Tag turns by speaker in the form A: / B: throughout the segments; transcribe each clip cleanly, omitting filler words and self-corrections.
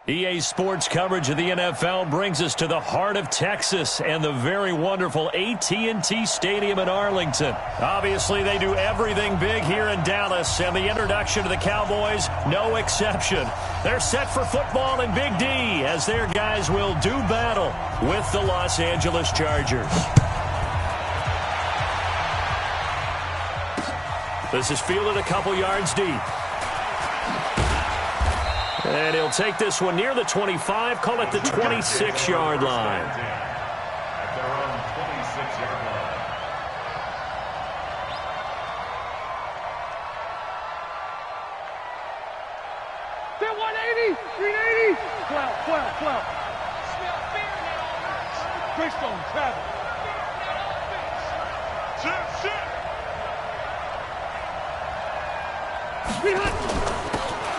A: EA Sports coverage of the NFL brings us to the heart of Texas and the very wonderful AT&T Stadium in Arlington. Obviously, they do everything big here in Dallas, and the introduction to the Cowboys, no exception. They're set for football in Big D as their guys will do battle with the Los Angeles Chargers. This is fielded a couple yards deep. And he'll take this one near the 25, call it the 26-yard line.
B: At their own 26-yard line.
C: They're 180, 380. 12. Smell fear in that offense. Greystone travel.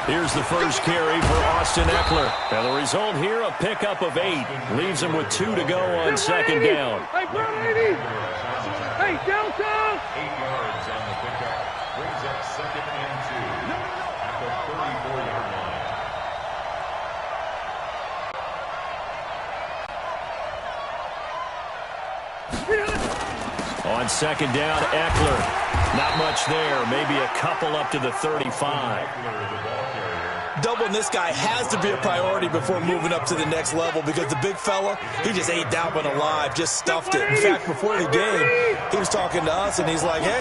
A: Here's the first carry for Austin Eckler. And the result here, a pickup of 8. Leaves him with 2 to go on second down.
C: Hey, 180. Hey, downtown.
B: 8 yards on the pickup. Brings up second and 2 at the 34-yard line.
A: On second down, Eckler. Not much there. Maybe a couple up to the 35.
D: Doubling this guy has to be a priority before moving up to the next level because the big fella, he just ate that one alive, just stuffed it. In fact, before the game, he was talking to us, and he's like, hey,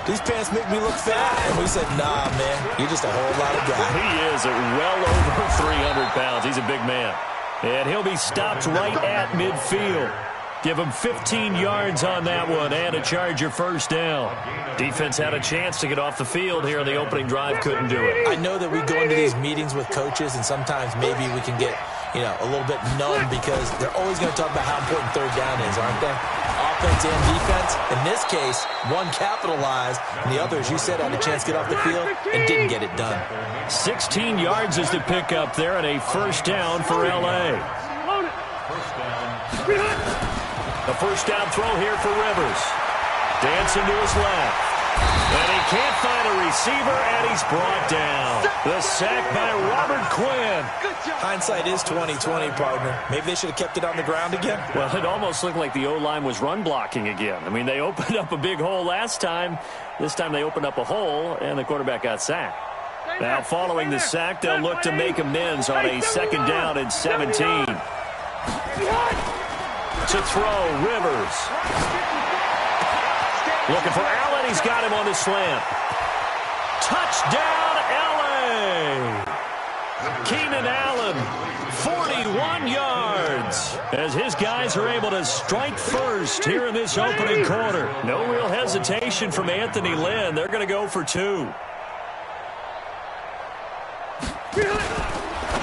D: these pants make me look fat. And we said, nah, man, you're just a whole lot of guy.
A: He is at well over 300 pounds. He's a big man. And he'll be stopped right at midfield. Give him 15 yards on that one and a Charger first down. Defense had a chance to get off the field here in the opening drive, couldn't do it.
D: I know that we go into these meetings with coaches, and sometimes maybe we can get, a little bit numb because they're always going to talk about how important third down is, aren't they? Offense and defense. In this case, one capitalized, and the other, as you said, had a chance to get off the field and didn't get it done.
A: 16 yards is the pickup there and a first down for L.A. A first down throw here for Rivers. Dancing to his left. And he can't find a receiver, and he's brought down. The sack by Robert Quinn.
D: Hindsight is 20/20, partner. Maybe they should have kept it on the ground again.
A: Well, it almost looked like the O-line was run blocking again. I mean, they opened up a big hole last time. This time they opened up a hole, and the quarterback got sacked. Now, following the sack, they'll look to make amends on a second down and 17. To throw, Rivers. Looking for Allen. He's got him on the slant. Touchdown, L.A. Keenan Allen, 41 yards. As his guys are able to strike first here in this opening quarter. No real hesitation from Anthony Lynn. They're going to go for 2.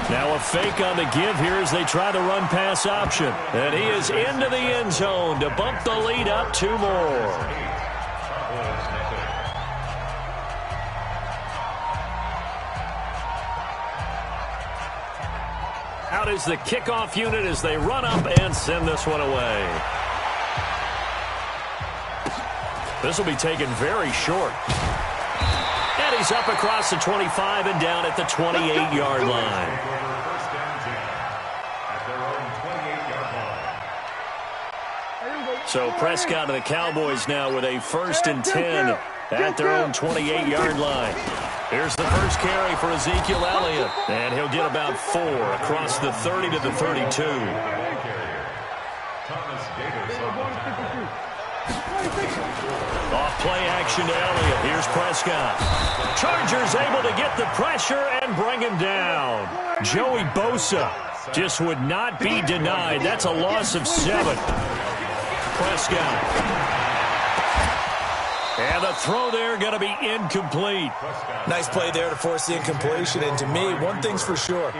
A: Now a fake on the give here as they try the run-pass option. And he is into the end zone to bump the lead up 2 more. Out is the kickoff unit as they run up and send this one away. This will be taken very short. And he's up across the 25 and down at the 28-yard line. So Prescott and the Cowboys now with a 1st and 10 at their own 28-yard line. Here's the first carry for Ezekiel Elliott. And he'll get about 4 across the 30 to the 32. Off play action to Elliott. Here's Prescott. Chargers able to get the pressure and bring him down. Joey Bosa just would not be denied. That's a loss of 7. Prescott. And the throw there going to be incomplete.
D: Nice play there to force the incompletion. And to me, one thing's for sure.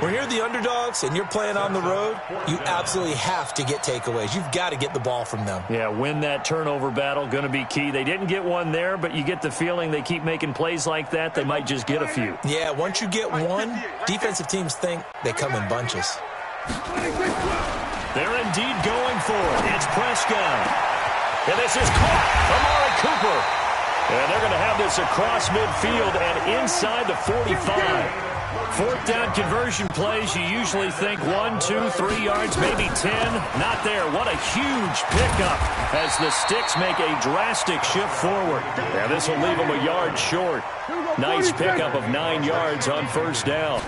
D: When you're the underdogs and you're playing on the road, you absolutely have to get takeaways. You've got to get the ball from them.
A: Yeah, win that turnover battle, going to be key. They didn't get one there, but you get the feeling they keep making plays like that, they might just get a few.
D: Yeah, once you get one, defensive teams think they come in bunches.
A: They're indeed going for it. It's Prescott. And this is caught. Amari Cooper. And they're going to have this across midfield and inside the 45. Fourth down conversion plays, you usually think 1, 2, 3 yards, maybe 10. Not there. What a huge pickup as the Sticks make a drastic shift forward. Now this will leave them a yard short. Nice pickup of 9 yards on first down.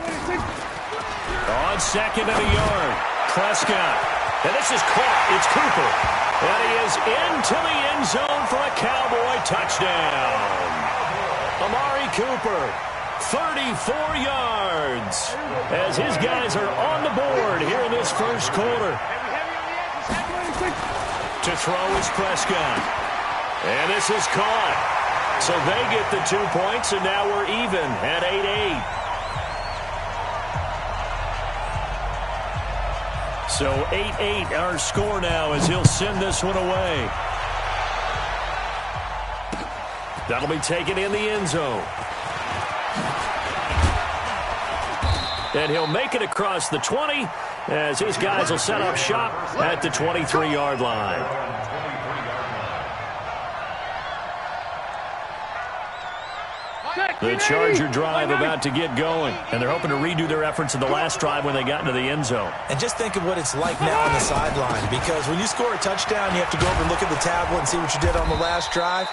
A: On second and a yard, Prescott. And this is caught. It's Cooper. And he is into the end zone for a Cowboy touchdown. Amari Cooper, 34 yards, as his guys are on the board here in this first quarter. To throw is Prescott. And this is caught. So they get the 2 points, and now we're even at 8-8. So 8-8 our score now as he'll send this one away. That'll be taken in the end zone. And he'll make it across the 20 as his guys will set up shop at the 23-yard line. The Charger drive about to get going, and they're hoping to redo their efforts in the last drive when they got into the end zone.
D: And just think of what it's like now on the sideline, because when you score a touchdown, you have to go over and look at the tablet and see what you did on the last drive.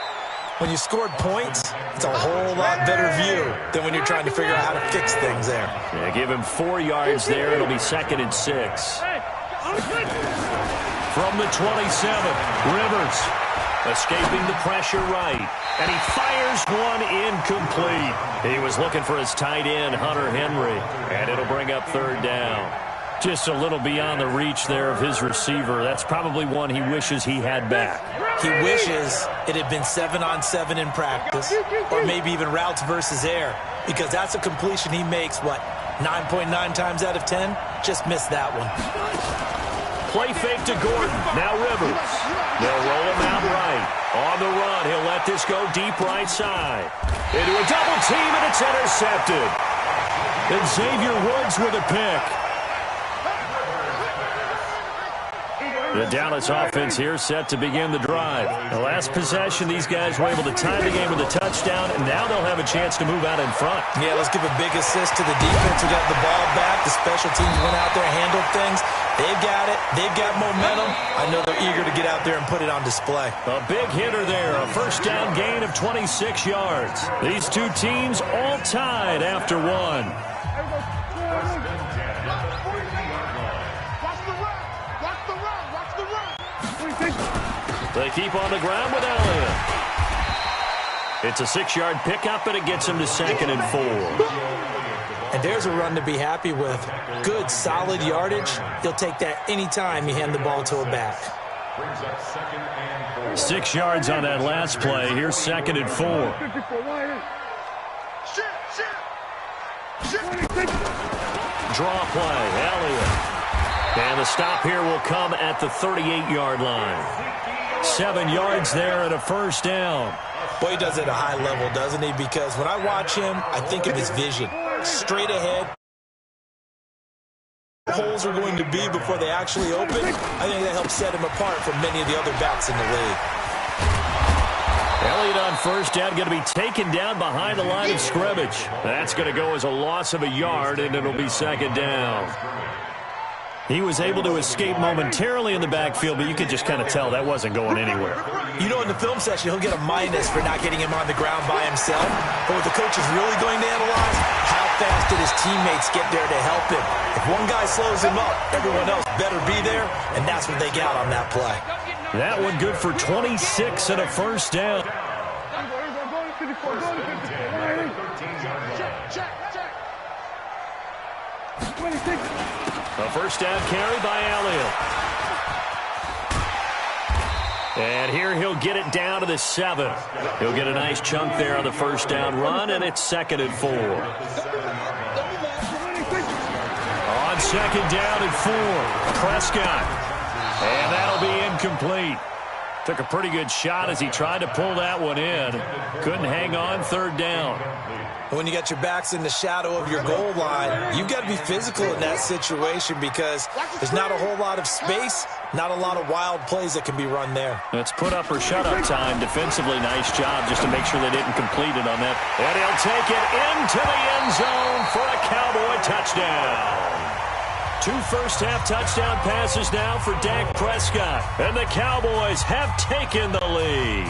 D: When you scored points, it's a whole lot better view than when you're trying to figure out how to fix things there.
A: Yeah, give him 4 yards there. It'll be 2nd and 6. From the 27, Rivers escaping the pressure right. And he fires one incomplete. He was looking for his tight end, Hunter Henry. And it'll bring up 3rd down. Just a little beyond the reach there of his receiver. That's probably one he wishes he had back.
D: He wishes it had been 7-on-7 in practice, or maybe even routes versus air, because that's a completion he makes, 9.9 times out of 10? Just missed that one.
A: Play fake to Gordon. Now Rivers. They'll roll him out right. On the run, he'll let this go deep right side. Into a double team, and it's intercepted. And Xavier Woods with a pick. The Dallas offense here set to begin the drive. The last possession, these guys were able to tie the game with a touchdown, and now they'll have a chance to move out in front. Yeah, let's give a big assist to the defense who got the ball back. The special teams went out there and handled things. They've got it. They've got momentum. I know they're eager to get out there and put it on display. A big hitter there. A first down gain of 26 yards. These two teams all tied after one. They keep on the ground with Elliott. It's a 6-yard pickup, and it gets him to 2nd and 4. And there's a run to be happy with. Good, solid yardage. He'll take that anytime you hand the ball to a back. 6 yards on that last play. Here's 2nd and 4. Draw play, Elliott. And the stop here will come at the 38-yard line. 7 yards there and a first down. Boy, he does it at a high level, doesn't he? Because when I watch him, I think of his vision. Straight ahead. Holes are going to be before they actually open. I think that helps set him apart from many of the other backs in the league. Elliott on first down, going to be taken down behind the line of scrimmage. That's going to go as a loss of a yard, and it'll be 2nd down. He was able to escape momentarily in the backfield, but you could just kind of tell that wasn't going anywhere. You know, in the film session, he'll get a minus for not getting him on the ground by himself. But what the coach is really going to analyze, how fast did his teammates get there to help him? If one guy slows him up, everyone else better be there, and that's what they got on that play. That one good for 26 and a first down. A first down carry by Elliott. And here he'll get it down to the 7. He'll get a nice chunk there on the first down run, and it's 2nd and 4. On 2nd down and 4, Prescott. And that'll be incomplete. Took a pretty good shot as he tried to pull that one in. Couldn't hang on, third down.
D: When you got your backs in the shadow of your goal line, you've got to be physical in that situation because there's not a whole lot of space, not a lot of wild plays that can be run there.
A: It's put up or shut up time. Defensively, nice job just to make sure they didn't complete it on that. And he'll take it into the end zone for a Cowboy touchdown. 2 first-half touchdown passes now for Dak Prescott. And the Cowboys have taken the lead.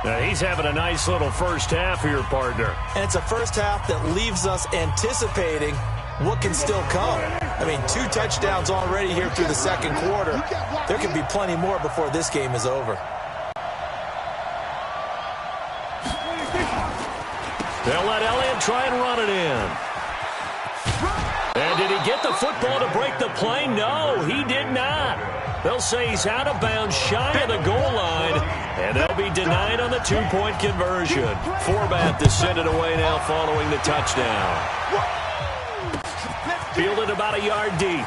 A: Now he's having a nice little first half here, partner.
D: And it's a first half that leaves us anticipating what can still come. I mean, 2 touchdowns already here through the second quarter. There could be plenty more before this game is over.
A: They'll let Elliott try and run it in. And did he get the football to break the play? No, he did not. They'll say he's out of bounds, shy of the goal line, and they'll be denied on the 2-point conversion. Forbat to send it away now following the touchdown. Fielded about a yard deep.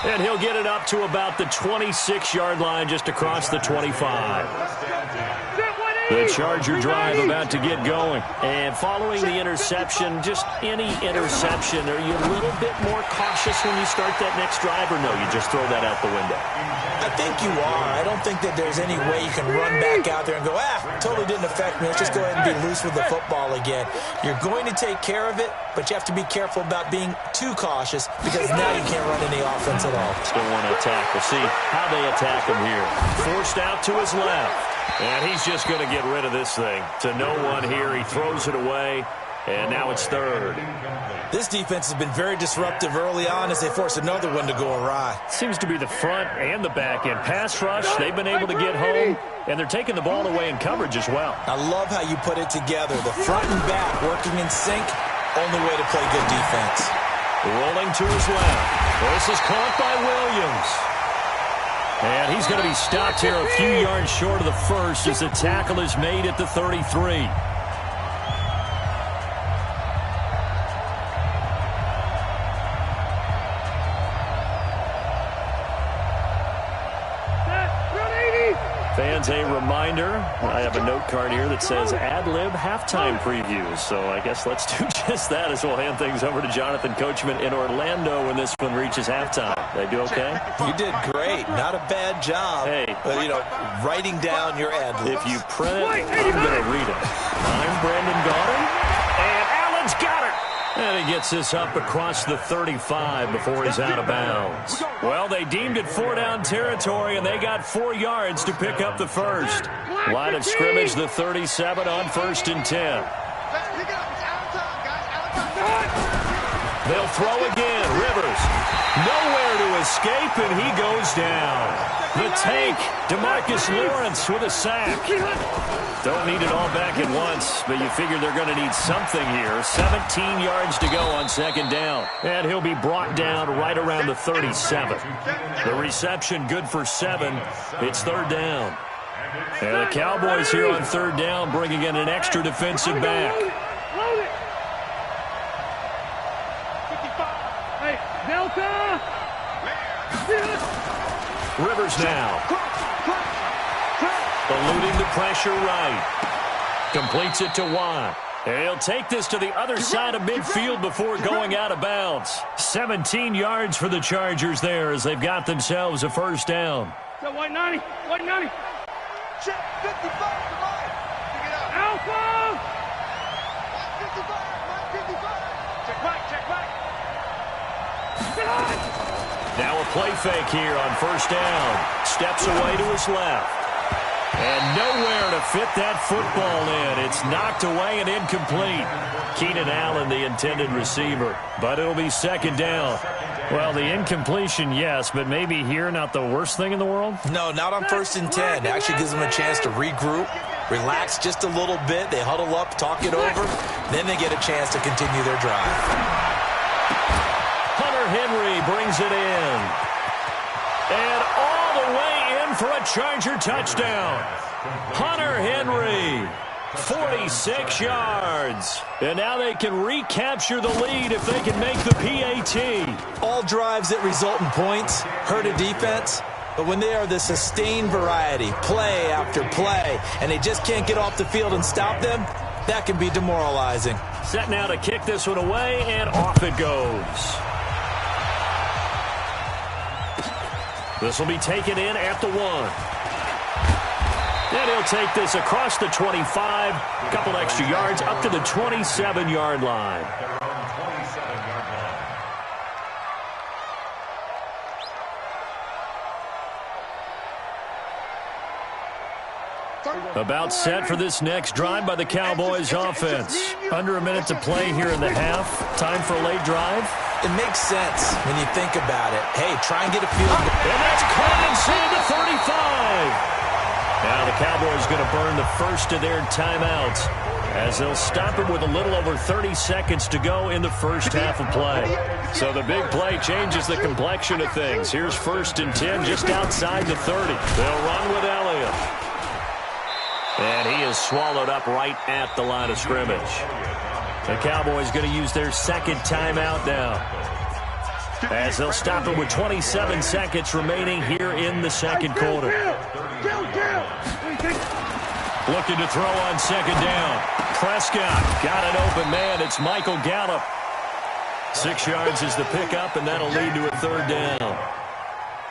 A: And he'll get it up to about the 26-yard line, just across the 25. The Charger drive about to get going. And following the interception, just any interception, are you a little bit more cautious when you start that next drive, or no, you just throw that out the window?
D: I think you are. I don't think that there's any way you can run back out there and go, totally didn't affect me. Let's just go ahead and be loose with the football again. You're going to take care of it, but you have to be careful about being too cautious because now you can't run any offense at all.
A: Still want to attack. We'll see how they attack him here. Forced out to his left. And he's just going to get rid of this thing. To no one here. He throws it away. And now it's third.
D: This defense has been very disruptive early on as they force another one to go awry.
A: Seems to be the front and the back end. Pass rush, they've been able to get home. And they're taking the ball away in coverage as well.
D: I love how you put it together. The front and back working in sync. Only way to play good defense.
A: Rolling to his left. This is caught by Williams. And he's going to be stopped here a few yards short of the first as the tackle is made at the 33. Fans, a reminder, I have a note card here that says ad-lib halftime previews. So I guess let's do just that as we'll hand things over to Jonathan Coachman in Orlando when this one reaches halftime. They do okay?
D: You did great. Not a bad job.
A: Hey.
D: Writing down your ad-libs.
A: If you print it, I'm going to read it. I'm Brandon Gaudin, and Allen's got it. And he gets this up across the 35 before he's out of bounds. Well, they deemed it 4-down territory, and they got 4 yards to pick up the first. Line of scrimmage, the 37 on 1st and 10. They'll throw again. Rivers, nowhere to escape, and he goes down. The tank, DeMarcus Lawrence with a sack. Don't need it all back at once, but you figure they're going to need something here. 17 yards to go on 2nd down. And he'll be brought down right around the 37. The reception good for 7. It's 3rd down. And the Cowboys here on 3rd down bringing in an extra defensive back.
C: Delta!
A: Rivers now. Eluding the pressure right. Completes it to Watt. And he'll take this to the other side of midfield before going out of bounds. 17 yards for the Chargers there as they've got themselves a 1st down.
C: White 90. White 90. Check 55. Alpha! 55. Check back. Check back.
A: Now a play fake here on 1st down. Steps away to his left. And nowhere to fit that football in. It's knocked away and incomplete. Keenan Allen, the intended receiver. But it'll be 2nd down. Well, the incompletion, yes, but maybe here not the worst thing in the world?
D: No, not on 1st and 10. It actually gives them a chance to regroup, relax just a little bit. They huddle up, talk it over. Then they get a chance to continue their drive.
A: Hunter Henry brings it in. And all the way in for a Charger touchdown. Hunter Henry, 46 yards. And now they can recapture the lead if they can make the PAT.
D: All drives that result in points hurt a defense, but when they are the sustained variety, play after play, and they just can't get off the field and stop them, that can be demoralizing.
A: Set now to kick this one away, and off it goes. This will be taken in at the 1. And he'll take this across the 25, a couple extra yards, up to the 27-yard line. About set for this next drive by the Cowboys offense. Under a minute to play here in the half. Time for a late drive.
D: It makes sense when you think about it. Hey, try and get a field goal.
A: And that's caught inside the 35. Now the Cowboys going to burn the first of their timeouts as they'll stop it with a little over 30 seconds to go in the first half of play. So the big play changes the complexion of things. Here's 1st and 10 just outside the 30. They'll run with Elliott. And he is swallowed up right at the line of scrimmage. The Cowboys going to use their second timeout now, as they'll stop it with 27 seconds remaining here in the second quarter. Looking to throw on second down. Prescott got an open man. It's Michael Gallup. 6 yards is the pickup, and that'll lead to a 3rd down.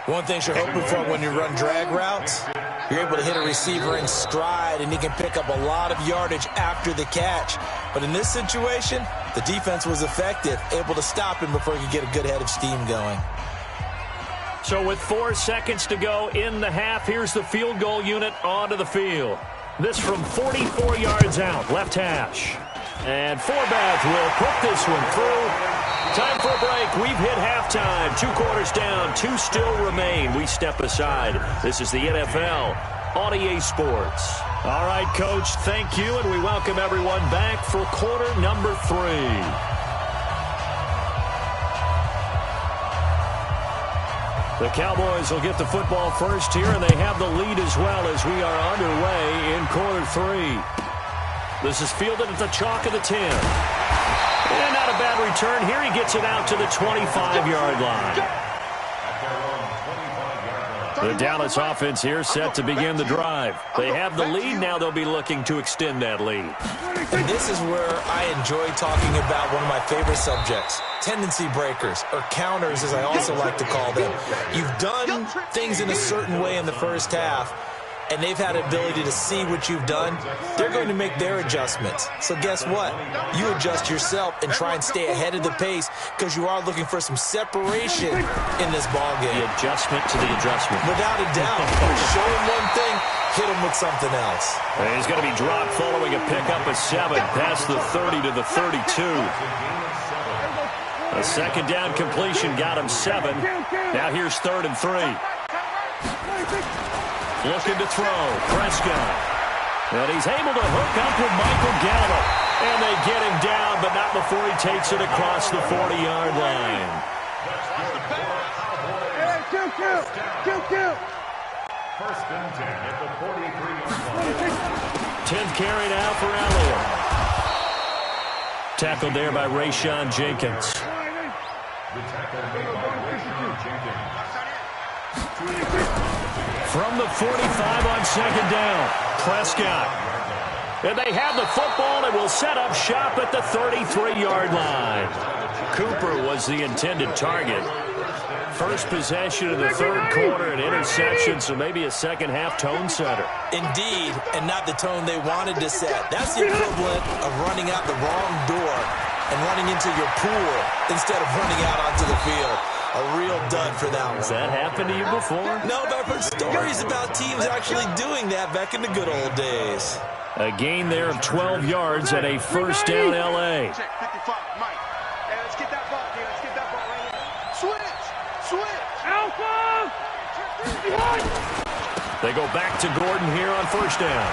D: One thing you're hoping for when you run drag routes, you're able to hit a receiver in stride, and he can pick up a lot of yardage after the catch. But in this situation, the defense was effective, able to stop him before he could get a good head of steam going.
A: So with 4 seconds to go in the half, here's the field goal unit onto the field. This from 44 yards out, left hash. And Forbath will put this one through. Time for a break. We've hit halftime. 2 quarters down. 2 still remain. We step aside. This is the NFL on EA Sports. All right, Coach, thank you, and we welcome everyone back for quarter number 3. The Cowboys will get the football first here, and they have the lead as well as we are underway in quarter 3. This is fielded at the chalk of the 10. And not a bad return here. He gets it out to the 25-yard line. The Dallas offense here set to begin the drive. They have the lead. Now they'll be looking to extend that lead.
D: And this is where I enjoy talking about one of my favorite subjects, tendency breakers, or counters as I also like to call them. You've done things in a certain way in the first half, and they've had ability to see what you've done. They're going to make their adjustments. So guess what? You adjust yourself and try and stay ahead of the pace because you are looking for some separation in this ballgame.
A: The adjustment to the adjustment.
D: Without a doubt. Show him one thing, hit him with something else.
A: And he's going to be dropped following a pickup of 7 past the 30 to the 32. A second down completion got him 7. Now here's 3rd and 3. Looking to throw. Prescott. And he's able to hook up with Michael Gallup. And they get him down, but not before he takes it across the 40-yard line.
B: First and 10 at the 43-yard line.
A: 10th carry now for Elliott. Tackled there by Rayshon Jenkins.
B: The tackle made by Rayshon Jenkins.
A: From the 45 on second down, Prescott. And they have the football and will set up shop at the 33-yard line. Cooper was the intended target. First possession of the 3rd quarter, an interception, so maybe a second-half tone setter.
D: Indeed, and not the tone they wanted to set. That's the equivalent of running out the wrong door and running into your pool instead of running out onto the field. A real dud for that one.
A: Has that happened to you before?
D: No, but I've heard stories about teams actually doing that back in the good old days.
A: A gain there of 12 yards at a first down L.A.
C: Check 55, Mike. Hey, let's get that ball, dude. Let's get that ball right here. Switch. Alpha!
A: They go back to Gordon here on first down.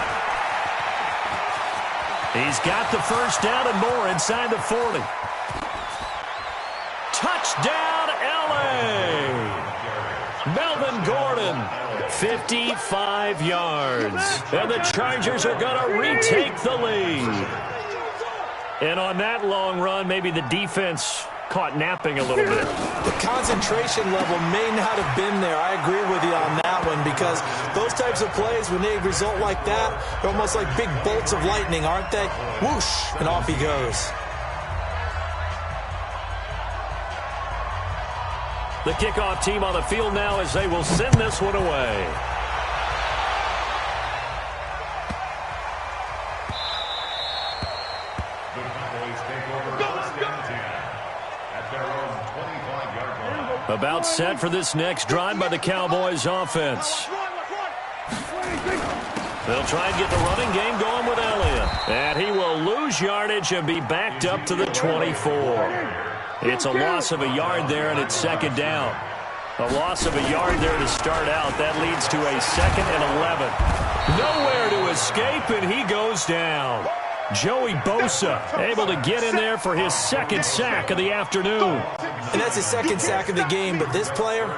A: He's got the first down and more inside the 40. Touchdown, L.A. Melvin Gordon, 55 yards. And the Chargers are going to retake the lead. And on that long run, maybe the defense caught napping a little bit.
D: The concentration level may not have been there. I agree with you on that one, because those types of plays, when they result like that, they're almost like big bolts of lightning, aren't they? Whoosh, and off he goes.
A: The kickoff team on the field now as they will send this one away. About set for this next drive by the Cowboys offense. They'll try and get the running game going with Elliott. And he will lose yardage and be backed up to the 24. It's a loss of a yard there, and it's second down. A loss of a yard there to start out. That leads to a 2nd and 11. Nowhere to escape, and he goes down. Joey Bosa able to get in there for his 2nd sack of the afternoon.
D: And that's his 2nd sack of the game, but this player,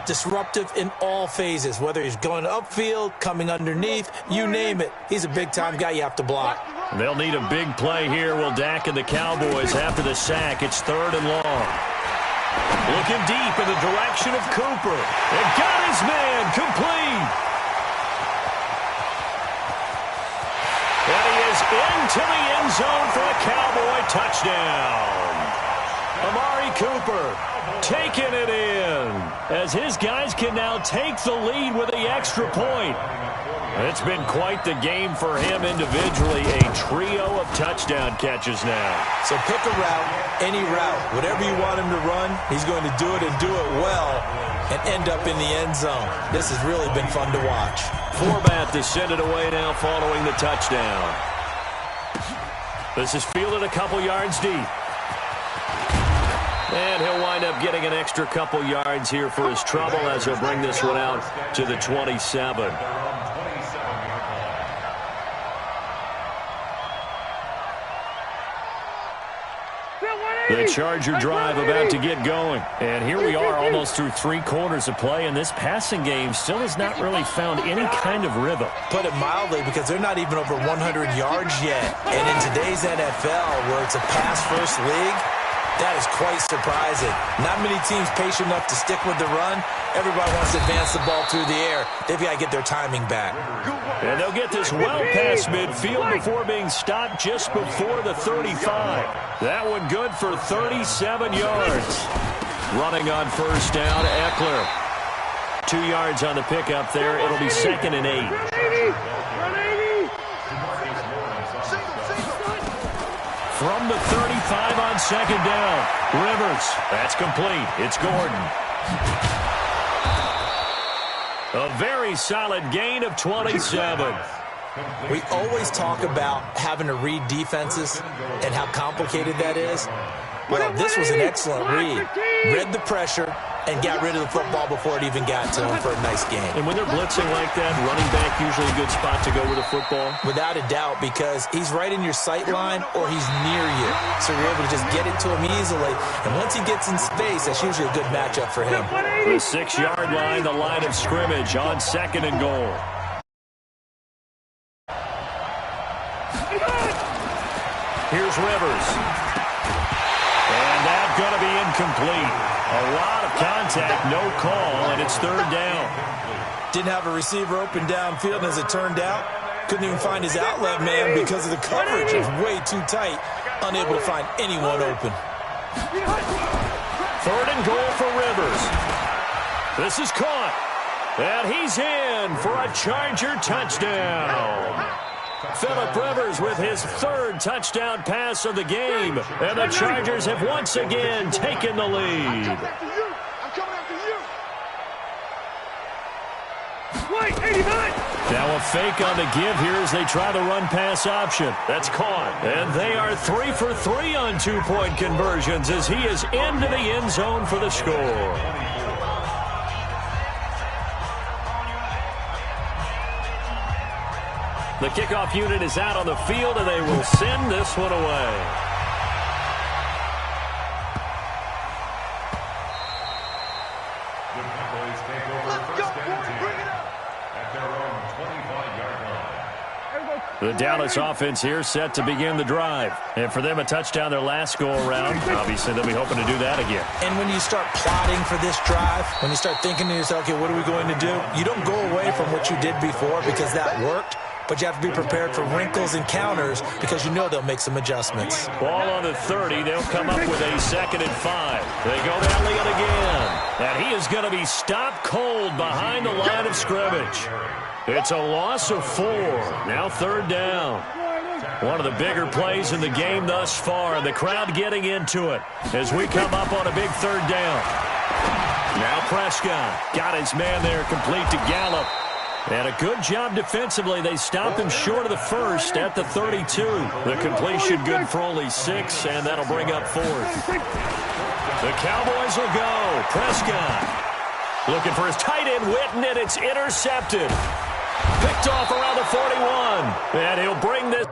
D: disruptive in all phases, whether he's going upfield, coming underneath, you name it. He's a big-time guy you have to block.
A: They'll need a big play here. Will Dak and the Cowboys after the sack. It's 3rd and long. Looking deep in the direction of Cooper. And got his man complete. And he is into the end zone for a Cowboy touchdown. Amari Cooper taking it in as his guys can now take the lead with the extra point. It's been quite the game for him individually. A trio of touchdown catches now.
D: So pick a route, any route. Whatever you want him to run, he's going to do it and do it well and end up in the end zone. This has really been fun to watch.
A: Format to send it away now following the touchdown. This is fielded a couple yards deep. And he'll wind up getting an extra couple yards here for his trouble as he'll bring this one out to the 27. The Charger drive about to get going. And here we are almost through 3 quarters of play, and this passing game still has not really found any kind of rhythm.
D: Put it mildly, because they're not even over 100 yards yet. And in today's NFL, where it's a pass-first league, that is quite surprising. Not many teams patient enough to stick with the run. Everybody wants to advance the ball through the air. They've got to get their timing back.
A: And they'll get this well past midfield before being stopped just before the 35. That one good for 37 yards. Running on first down, Eckler. 2 yards on the pickup there. It'll be 2nd and 8. From the 35 on 2nd down. Rivers. That's complete. It's Gordon. A very solid gain of 27.
D: We always talk about having to read defenses and how complicated that is. Well, this was an excellent read. Read the pressure and got rid of the football before it even got to him for a nice game.
A: And when they're blitzing like that, running back usually a good spot to go with the football?
D: Without a doubt, because he's right in your sight line or he's near you. So you're able to just get it to him easily. And once he gets in space, that's usually a good matchup for him.
A: The 6-yard line, the line of scrimmage on 2nd and goal. Here's Rivers. And that's going to be incomplete. A lot of contact, no call, and it's 3rd down.
D: Didn't have a receiver open downfield, and as it turned out, couldn't even find his outlet man because of the coverage. It was way too tight, unable to find anyone open.
A: 3rd and goal for Rivers. This is caught, and he's in for a Charger touchdown. Phillip Rivers with his 3rd touchdown pass of the game. And the Chargers have once again taken the lead.
C: I'm coming after you. Wait, 89.
A: Now a fake on the give here as they try the run-pass option. That's caught. And they are 3 for 3 on 2-point conversions as he is into the end zone for the score. The kickoff unit is out on the field, and they will send this one away.
B: The Cowboys take over first and 10 at their own 25-yard line.
A: The Dallas offense here set to begin the drive. And for them, a touchdown their last go-around. Obviously, they'll be hoping to do that again.
D: And when you start plotting for this drive, when you start thinking to yourself, okay, what are we going to do? You don't go away from what you did before because that worked. But you have to be prepared for wrinkles and counters because you know they'll make some adjustments.
A: Ball on the 30. They'll come up with a 2nd and 5. They go to Elliott again. And he is going to be stopped cold behind the line of scrimmage. It's a loss of 4. Now 3rd down. One of the bigger plays in the game thus far. And the crowd getting into it as we come up on a big 3rd down. Now Prescott got his man there complete to Gallup. And a good job defensively. They stopped him short of the 1st at the 32. The completion good for only 6, and that'll bring up 4th. The Cowboys will go. Prescott looking for his tight end, Witten, and it's intercepted. Picked off around the 41, and he'll bring this.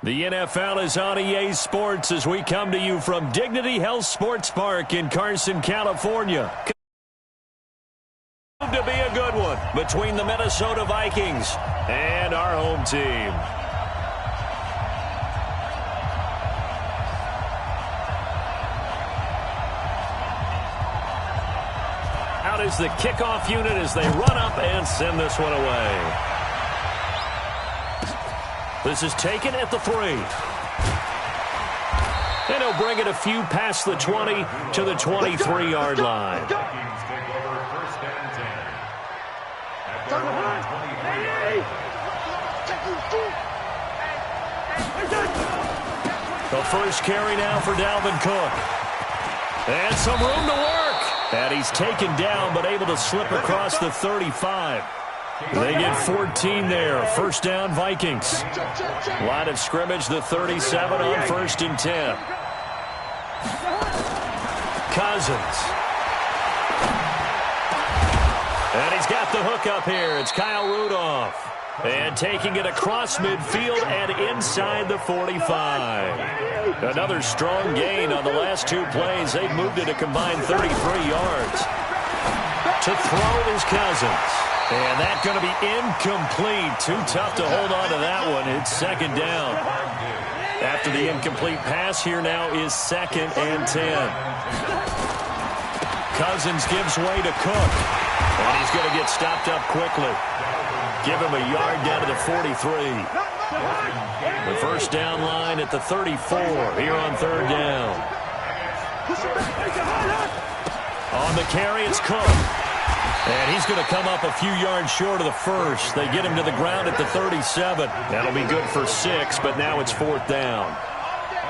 A: The NFL is on EA Sports as we come to you from Dignity Health Sports Park in Carson, California. To be a good one between the Minnesota Vikings and our home team. Out is the kickoff unit as they run up and send this one away. This is taken at the 3. And he'll bring it a few past the 20 to the 23-yard line. The first carry now for Dalvin Cook. And some room to work. And he's taken down but able to slip across the 35. They get 14 there. First down, Vikings. Line of scrimmage, the 37 on 1st and 10. Cousins. And he's got the hook up here. It's Kyle Rudolph. And taking it across midfield and inside the 45. Another strong gain on the last 2 plays. They've moved it a combined 33 yards. To throw is Cousins. And that's going to be incomplete. Too tough to hold on to that one. It's 2nd down. After the incomplete pass, here now is 2nd and 10. Cousins gives way to Cook. And he's going to get stopped up quickly. Give him a yard down to the 43. The first down line at the 34 here on 3rd down. On the carry, it's Cook. And he's going to come up a few yards short of the first. They get him to the ground at the 37. That'll be good for 6, but now it's 4th down.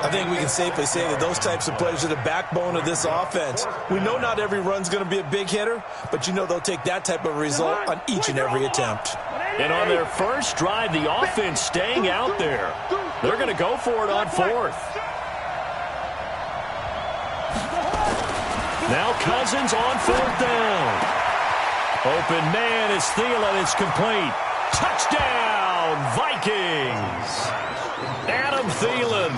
D: I think we can safely say that those types of plays are the backbone of this offense. We know not every run's going to be a big hitter, but you know they'll take that type of result on each and every attempt.
A: And on their first drive, the offense staying out there. They're going to go for it on 4th. Now Cousins on 4th down. Open man is Thielen. It's complete. Touchdown, Vikings. Adam Thielen,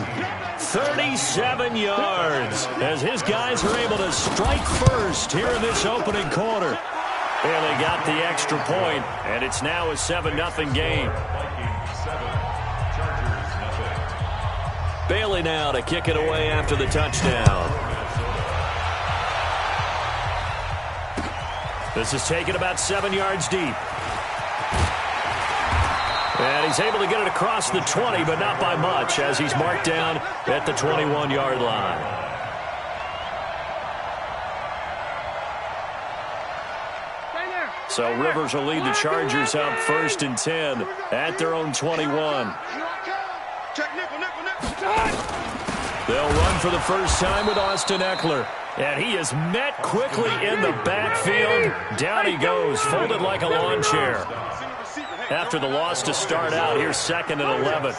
A: 36 7 yards as his guys are able to strike first here in this opening quarter. And they got the extra point, and it's now a 7-0 game. Bailey now to kick it away after the touchdown. This is taken about 7 yards deep. And he's able to get it across the 20, but not by much, as he's marked down at the 21-yard line. So Rivers will lead the Chargers up 1st and 10 at their own 21. They'll run for the first time with Austin Eckler. And he is met quickly in the backfield. Down he goes, folded like a lawn chair. After the loss to start out, here's 2nd and 11.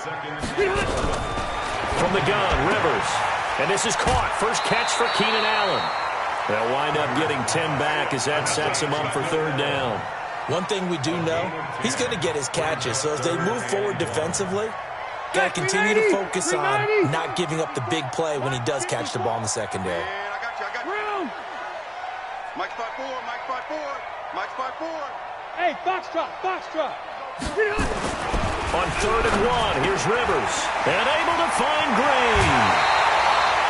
A: From the gun, Rivers. And this is caught. First catch for Keenan Allen. They'll wind up getting 10 back as that sets him up for 3rd down.
D: One thing we do know, he's going to get his catches. So as they move forward defensively, got to continue to focus on not giving up the big play when he does catch the ball in the secondary.
C: Mike 5-4, Mike 5-4, Mike 5-4.
E: Hey, box drop.
A: On 3rd and 1, here's Rivers. And able to find Green.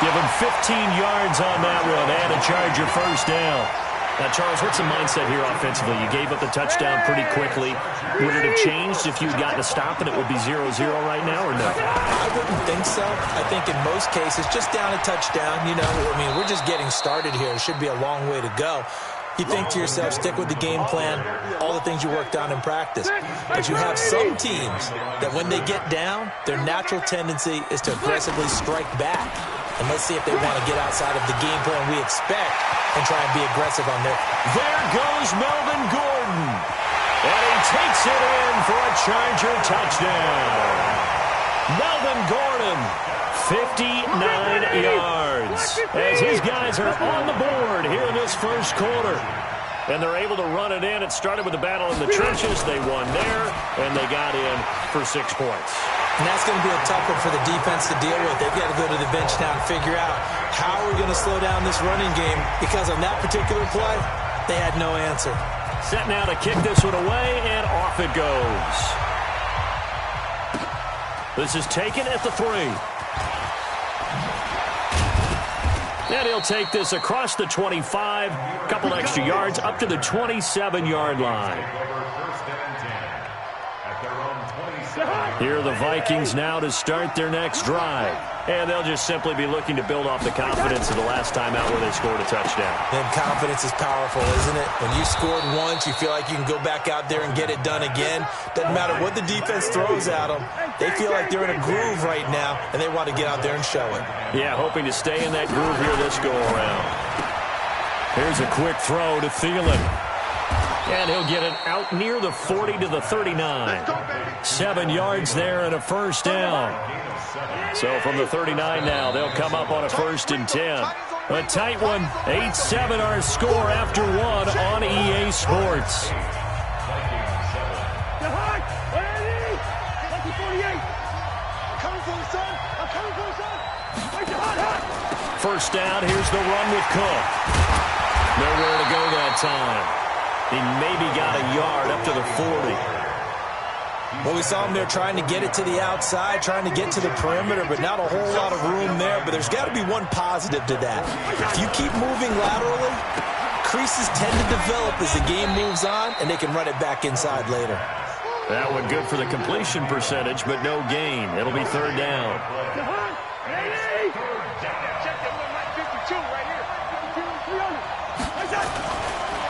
A: Give him 15 yards on that one and a Charger first down. Now, Charles, what's the mindset here offensively? You gave up the touchdown pretty quickly. Would it have changed if you had gotten a stop and it would be 0-0 right now, or no?
D: I wouldn't think so. I think in most cases, just down a touchdown, you know, I mean, we're just getting started here. It should be a long way to go. You think to yourself, stick with the game plan, all the things you worked on in practice. But you have some teams that when they get down, their natural tendency is to aggressively strike back. And let's see if they want to get outside of the game plan we expect and try and be aggressive on there.
A: There goes Melvin Gordon. And he takes it in for a Charger touchdown. Melvin Gordon, 59 yards. As his guys are on the board here in this first quarter. And they're able to run it in. It started with a battle in the trenches. They won there, and they got in for 6 points.
D: And that's going to be a tough one for the defense to deal with. They've got to go to the bench now and figure out how we're going to slow down this running game, because on that particular play, they had no answer.
A: Set now to kick this one away, and off it goes. This is taken at the 3. And he'll take this across the 25, a couple extra yards, up to the 27-yard line. Here are the Vikings now to start their next drive. And they'll just simply be looking to build off the confidence of the last time out where they scored a touchdown.
D: And confidence is powerful, isn't it? When you scored once, you feel like you can go back out there and get it done again. Doesn't matter what the defense throws at them. They feel like they're in a groove right now, and they want to get out there and show it.
A: Yeah, hoping to stay in that groove here this go-around. Here's a quick throw to Thielen. And he'll get it out near the 40 to the 39. 7 yards there and a first down. So from the 39 now, they'll come up on a 1st and 10. A tight one, 8-7 our score after 1 on EA Sports. First down, here's the run with Cook. Nowhere to go that time. He maybe got a yard up to the 40.
D: Well, we saw him there trying to get it to the outside, trying to get to the perimeter, but not a whole lot of room there. But there's got to be one positive to that. If you keep moving laterally, creases tend to develop as the game moves on, and they can run it back inside later.
A: That one good for the completion percentage, but no gain. It'll be 3rd down.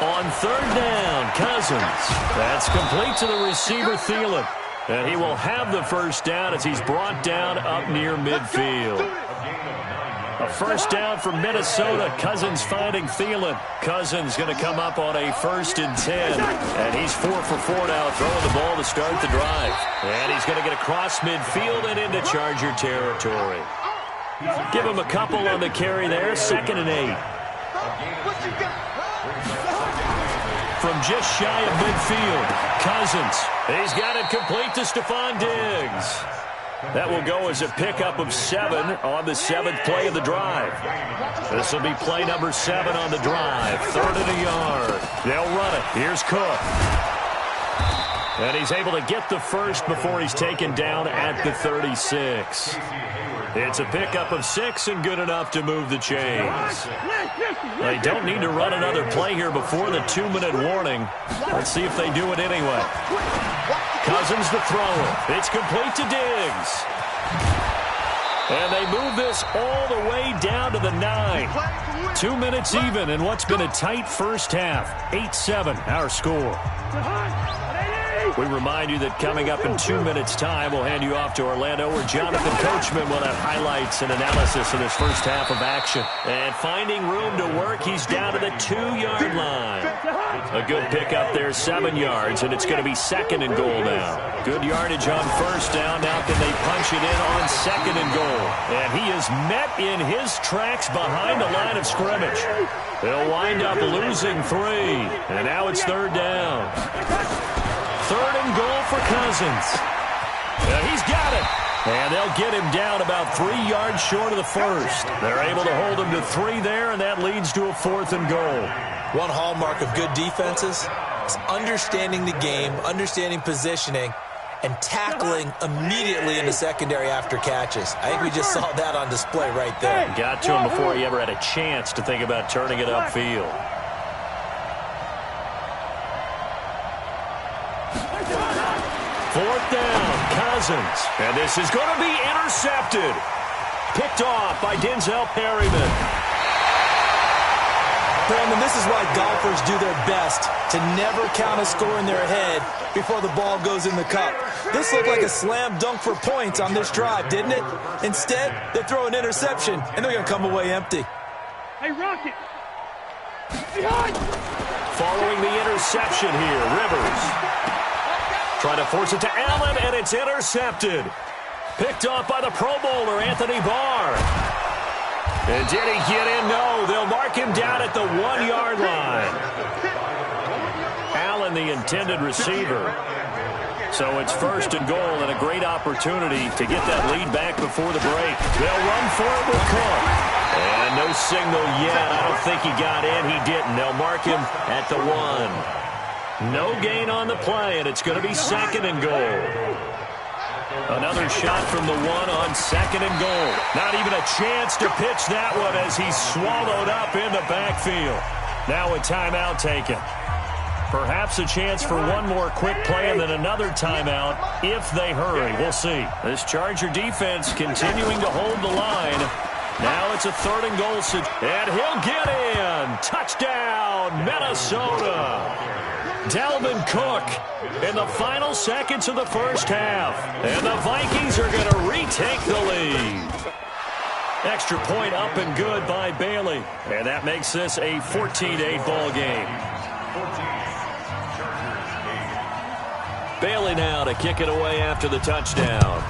A: On 3rd down, Cousins. That's complete to the receiver, Thielen. And he will have the first down as he's brought down up near midfield. A first down for Minnesota. Cousins finding Thielen. Cousins going to come up on a 1st and 10. And he's 4 for 4 now, throwing the ball to start the drive. And he's going to get across midfield and into Charger territory. Give him a couple on the carry there. 2nd and 8. From just shy of midfield, Cousins. He's got it complete to Stephon Diggs. That will go as a pickup of 7 on the 7th play of the drive. This will be play number 7 on the drive. 3rd and a yard. They'll run it. Here's Cook. And he's able to get the first before he's taken down at the 36. It's a pickup of 6 and good enough to move the chains. They don't need to run another play here before the 2-minute warning. Let's see if they do it anyway. Cousins the thrower. It's complete to Diggs. And they move this all the way down to the 9. 2 minutes even in what's been a tight first half. 8-7 our score. We remind you that coming up in 2 minutes' time, we'll hand you off to Orlando, where Jonathan Coachman will have highlights and analysis of this first half of action. And finding room to work, he's down to the 2-yard line. A good pickup there, 7 yards, and it's going to be 2nd and goal now. Good yardage on first down. Now can they punch it in on 2nd and goal? And he is met in his tracks behind the line of scrimmage. They'll wind up losing 3, and now it's 3rd down. 3rd and goal for Cousins. He's got it. And they'll get him down about 3 yards short of the first. They're able to hold him to 3 there, and that leads to a 4th and goal.
D: One hallmark of good defenses is understanding the game, understanding positioning, and tackling immediately in the secondary after catches. I think we just saw that on display right there.
A: Got to him before he ever had a chance to think about turning it upfield. 4th down, Cousins. And this is going to be intercepted. Picked off by Denzel Perryman.
D: Brandon, this is why golfers do their best to never count a score in their head before the ball goes in the cup. This looked like a slam dunk for points on this drive, didn't it? Instead, they throw an interception, and they're going to come away empty.
C: Hey, Rocket. Behind.
A: Following the interception here, Rivers. Trying to force it to Allen, and it's intercepted. Picked off by the Pro Bowler, Anthony Barr. And did he get in? No, they'll mark him down at the 1-yard line. Allen, the intended receiver. So it's 1st and goal, and a great opportunity to get that lead back before the break. They'll run for it with Cook. And no signal yet. I don't think he got in. He didn't. They'll mark him at the 1. No gain on the play, and it's going to be 2nd and goal. Another shot from the 1 on 2nd and goal. Not even a chance to pitch that one as he's swallowed up in the backfield. Now a timeout taken. Perhaps a chance for one more quick play and then another timeout if they hurry. We'll see. This Charger defense continuing to hold the line. Now it's a 3rd and goal. And he'll get in. Touchdown, Minnesota. Dalvin Cook in the final seconds of the first half. And the Vikings are going to retake the lead. Extra point up and good by Bailey. And that makes this a 14-8 ball game. Bailey now to kick it away after the touchdown.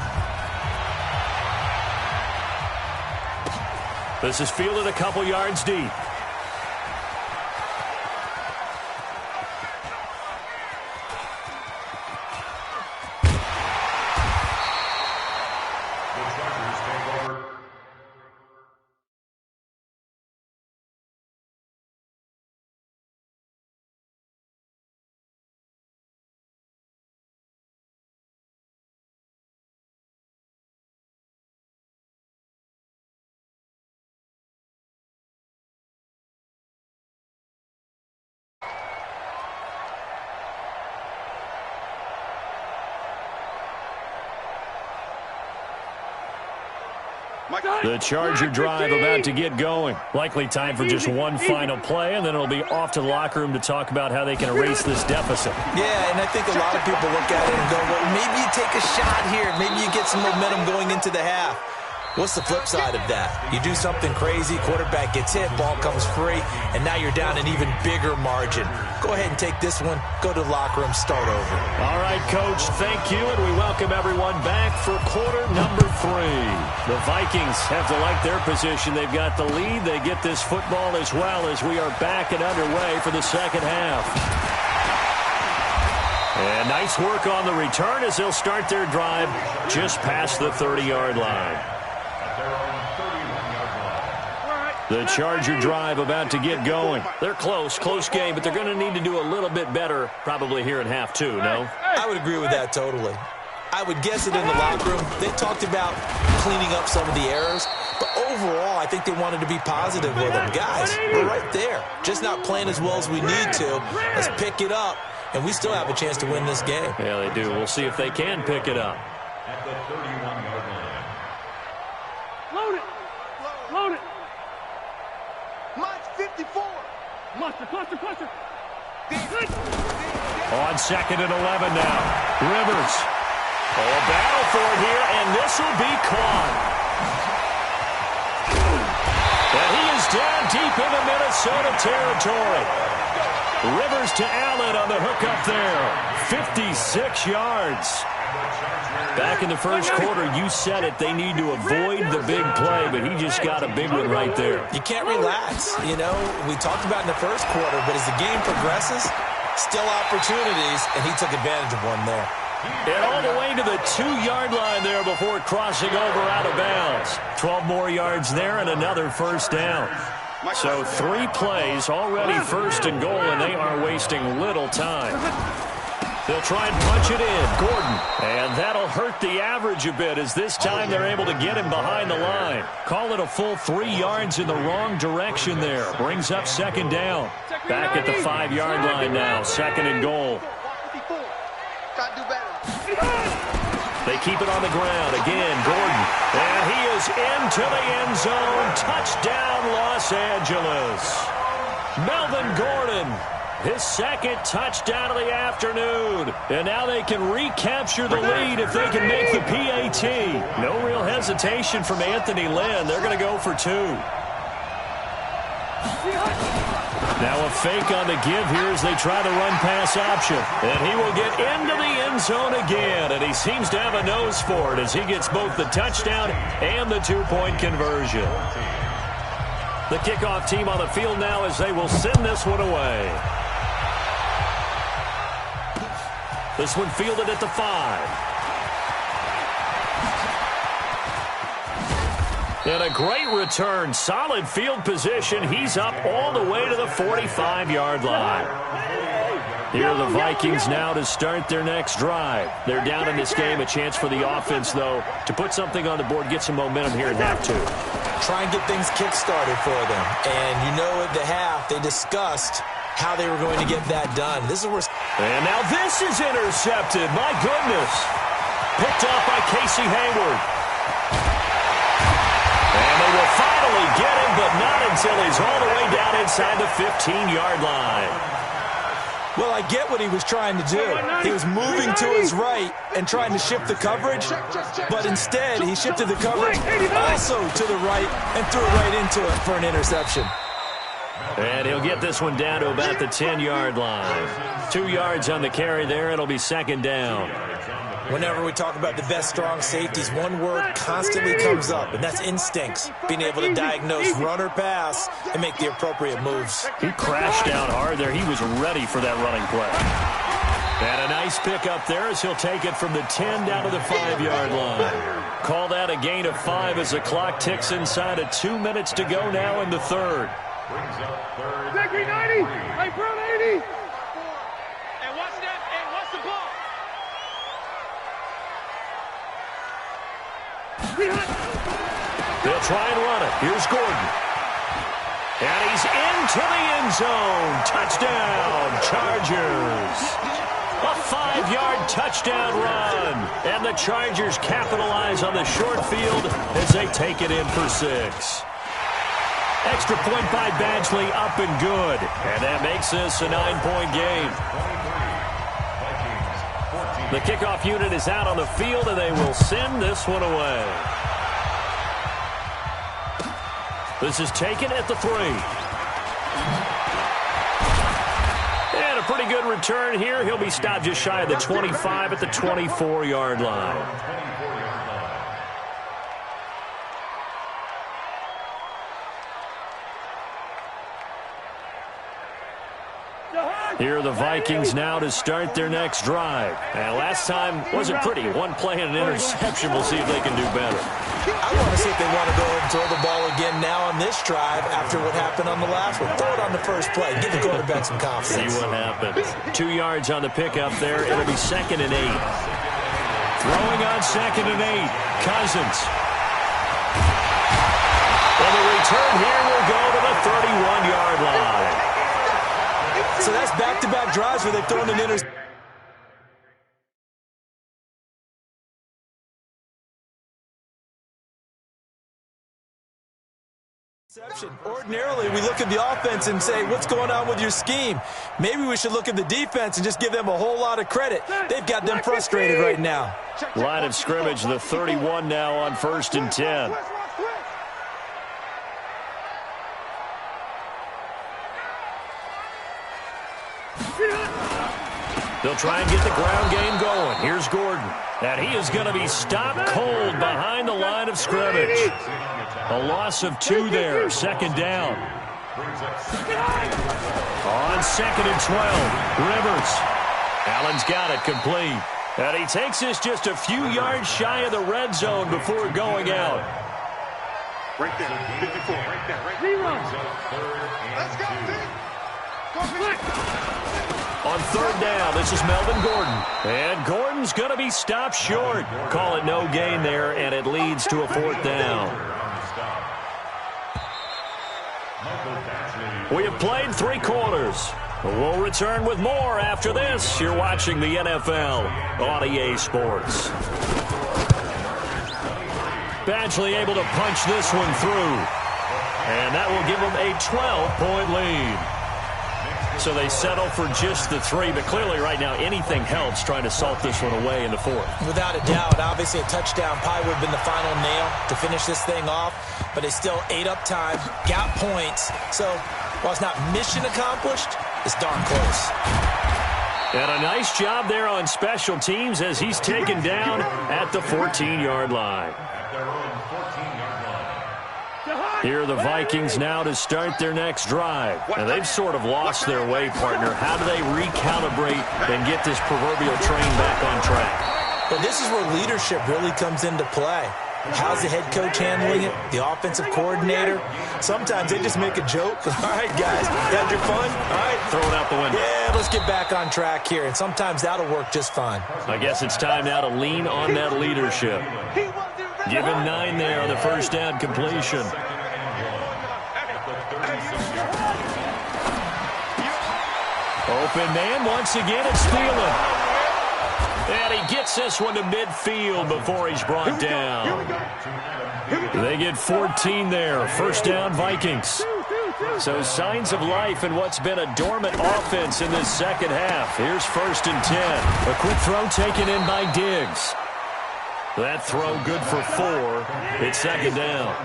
A: This is fielded a couple yards deep. The Charger drive about to get going. Likely time for just one final play, and then it'll be off to the locker room to talk about how they can erase this deficit.
D: Yeah, and I think a lot of people look at it and go, well, maybe you take a shot here. Maybe you get some momentum going into the half. What's the flip side of that? You do something crazy, quarterback gets hit, ball comes free, and now you're down an even bigger margin. Go ahead and take this one, go to the locker room, start over.
A: All right, Coach, thank you, and we welcome everyone back for quarter number 3. The Vikings have to like their position. They've got the lead. They get this football as well as we are back and underway for the second half. And nice work on the return as they'll start their drive just past the 30-yard line. The Charger drive about to get going. They're close game, but they're going to need to do a little bit better probably here in half two, no?
D: I would agree with that totally. I would guess it in the locker room. They talked about cleaning up some of the errors, but overall, I think they wanted to be positive with them. Guys, we're right there. Just not playing as well as we need to. Let's pick it up, and we still have a chance to win this game.
A: Yeah, they do. We'll see if they can pick it up.
B: At the 31-yard line.
C: Load it. Load it. Mine's 54. Cluster.
A: On 2nd and 11 now. Rivers. Oh, a battle for it here, and this will be caught. And he is down deep into Minnesota territory. Rivers to Allen on the hook up there. 56 yards. Back in the first quarter, you said it, they need to avoid the big play, but he just got a big one right there.
D: You can't relax. You know, we talked about in the first quarter, but as the game progresses, still opportunities, and he took advantage of one there.
A: And all the way to the 2-yard line there before crossing over out of bounds. 12 more yards there and another first down. So 3 plays, already first and goal, and they are wasting little time. They'll try and punch it in. Gordon. And that'll hurt the average a bit as this time they're able to get him behind the line. Call it a full 3 yards in the wrong direction there. Brings up second down. Back at the 5-yard line now. 2nd and goal. They keep it on the ground. Again, Gordon. And he is into the end zone. Touchdown, Los Angeles. Melvin Gordon. His 2nd touchdown of the afternoon. And now they can recapture the lead if they can make the PAT. No real hesitation from Anthony Lynn. They're going to go for 2. Now a fake on the give here as they try the run-pass option. And he will get into the end zone again. And he seems to have a nose for it as he gets both the touchdown and the 2-point conversion. The kickoff team on the field now as they will send this one away. This one fielded at the 5. And a great return. Solid field position. He's up all the way to the 45-yard line. Here are the Vikings now to start their next drive. They're down in this game. A chance for the offense, though, to put something on the board, get some momentum here in half 2.
D: Try and get things kick-started for them. And you know at the half, they discussed how they were going to get that done. This is where...
A: And now this is intercepted. My goodness. Picked off by Casey Hayward. And they will finally get him, but not until he's all the way down inside the 15-yard line.
D: Well, I get what he was trying to do. He was moving to his right and trying to shift the coverage, but instead he shifted the coverage also to the right and threw it right into it for an interception.
A: And he'll get this one down to about the 10-yard line. 2 yards on the carry there. It'll be second down.
D: Whenever we talk about the best strong safeties, one word constantly comes up, and that's instincts. Being able to diagnose run or pass and make the appropriate moves.
A: He crashed down hard there. He was ready for that running play. And a nice pick up there as he'll take it from the 10 down to the 5-yard line. Call that a gain of 5 as the clock ticks inside of 2 minutes to go now in the third.
B: Brings up third.
C: 90. Hey, Brown 80. And watch that. And watch the ball.
A: They'll try and run it. Here's Gordon. And he's into the end zone. Touchdown, Chargers. A 5-yard touchdown run. And the Chargers capitalize on the short field as they take it in for 6. Extra point by Badgley, up and good. And that makes this a 9-point game. The kickoff unit is out on the field, and they will send this one away. This is taken at the 3. And a pretty good return here. He'll be stopped just shy of the 25 at the 24-yard line. Here are the Vikings now to start their next drive. And last time wasn't pretty. One play and an interception. We'll see if they can do better.
D: I want to see if they want to go ahead and throw the ball again now on this drive after what happened on the last one. Throw it on the first play. Give the quarterback some confidence.
A: See what happens. 2 yards on the pickup there. It'll be 2nd and 8. Throwing on 2nd and 8. Cousins. And the return here will go to the 31-yard line.
D: So that's back-to-back drives where they've thrown an interception. Ordinarily, we look at the offense and say, what's going on with your scheme? Maybe we should look at the defense and just give them a whole lot of credit. They've got them frustrated right now.
A: Line of scrimmage, the 31 now on 1st and 10. They'll try and get the ground game going. Here's Gordon. And he is going to be stopped cold behind the line of scrimmage. A loss of 2 there, 2nd down. On 2nd and 12, Rivers. Allen's got it complete. And he takes this just a few yards shy of the red zone before going out.
C: Right there, 54, right there, right there. Let's go,
A: On 3rd down, this is Melvin Gordon. And Gordon's going to be stopped short. Call it no gain there, and it leads to a 4th down. We have played 3 quarters. We'll return with more after this. You're watching the NFL on EA Sports. Badgley able to punch this one through. And that will give them a 12-point lead. So they settle for just the 3, but clearly right now anything helps trying to salt this one away in the 4th.
D: Without a doubt, obviously a touchdown probably would have been the final nail to finish this thing off, but they still ate up time, got points. So while it's not mission accomplished, it's darn close.
A: And a nice job there on special teams as he's taken down at the 14-yard line. Here are the Vikings now to start their next drive. And they've sort of lost their way, partner. How do they recalibrate and get this proverbial train back on track?
D: Well, this is where leadership really comes into play. How's the head coach handling it? The offensive coordinator? Sometimes they just make a joke. All right, guys, had your fun? All right.
A: Throw it out the window.
D: Yeah, let's get back on track here. And sometimes that'll work just fine.
A: I guess it's time now to lean on that leadership. Give him 9 there on the 1st down completion. Open man once again, it's Thielen. And he gets this one to midfield before he's brought down. They get 14 there. 1st down, Vikings. So signs of life in what's been a dormant offense in this 2nd half. Here's 1st and 10. A quick throw taken in by Diggs. That throw good for 4. It's 2nd down.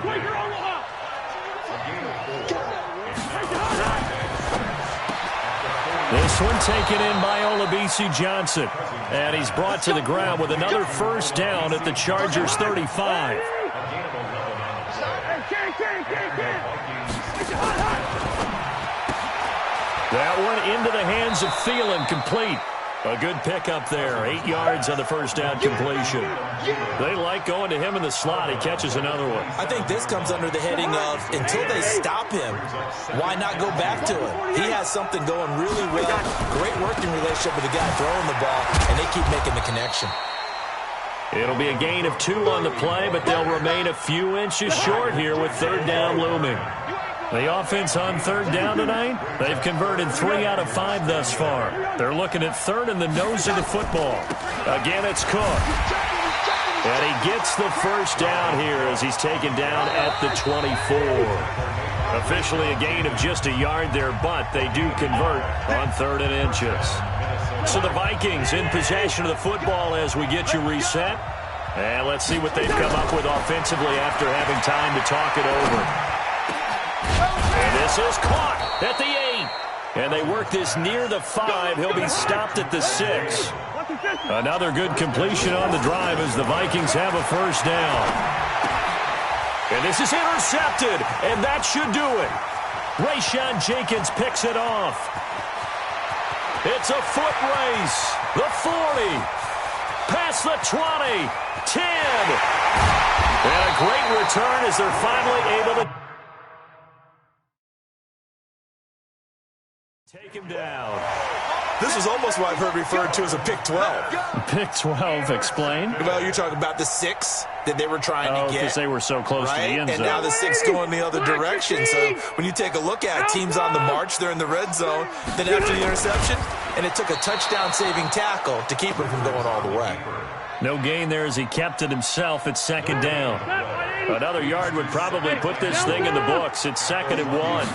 A: This one taken in by Olabisi Johnson. And he's brought to the ground with another 1st down at the Chargers' 35. That one into the hands of Thielen, complete. A good pickup there. 8 yards on the 1st down completion. They like going to him in the slot. He catches another one.
D: I think this comes under the heading of until they stop him, why not go back to him? He has something going really well. Great working relationship with the guy throwing the ball, and they keep making the connection.
A: It'll be a gain of 2 on the play, but they'll remain a few inches short here with 3rd down looming. The offense on 3rd down tonight, they've converted 3 out of 5 thus far. They're looking at 3rd in the nose of the football. Again, it's Cook. And he gets the 1st down here as he's taken down at the 24. Officially a gain of just a yard there, but they do convert on 3rd and inches. So the Vikings in possession of the football as we get you reset. And let's see what they've come up with offensively after having time to talk it over. And this is caught at the 8. And they work this near the 5. He'll be stopped at the 6. Another good completion on the drive as the Vikings have a 1st down. And this is intercepted, and that should do it. Rayshawn Jenkins picks it off. It's a foot race. The 40. Past the 20. 10. And a great return as they're finally able to take him down.
D: This is almost what I've heard referred to as a pick 12.
A: Pick 12, explain.
D: Well, you're talking about the 6 that they were trying to get.
A: Because they were so close to the end zone.
D: And now the 6 going the other direction. So when you take a look at it, teams on the march, they're in the red zone. Then after the interception, and it took a touchdown-saving tackle to keep him from going all the way.
A: No gain there as he kept it himself at second down. Another yard would probably put this thing in the books. It's 2nd and 1.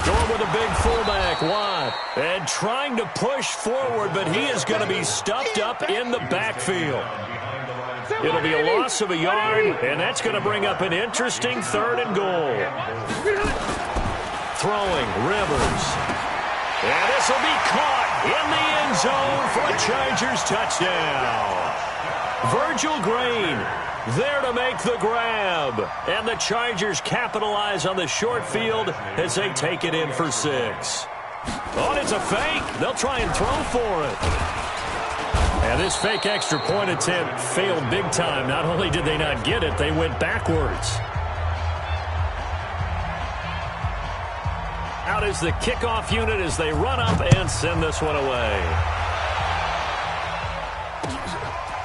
A: Going with a big fullback, Watt. And trying to push forward, but he is going to be stuffed up in the backfield. It'll be a loss of a yard, and that's going to bring up an interesting 3rd and goal. Throwing, Rivers. And this will be caught in the end zone for a Chargers touchdown. Virgil Green there to make the grab. And the Chargers capitalize on the short field as they take it in for 6. Oh, and it's a fake. They'll try and throw for it. And this fake extra point attempt failed big time. Not only did they not get it, they went backwards. Out is the kickoff unit as they run up and send this one away.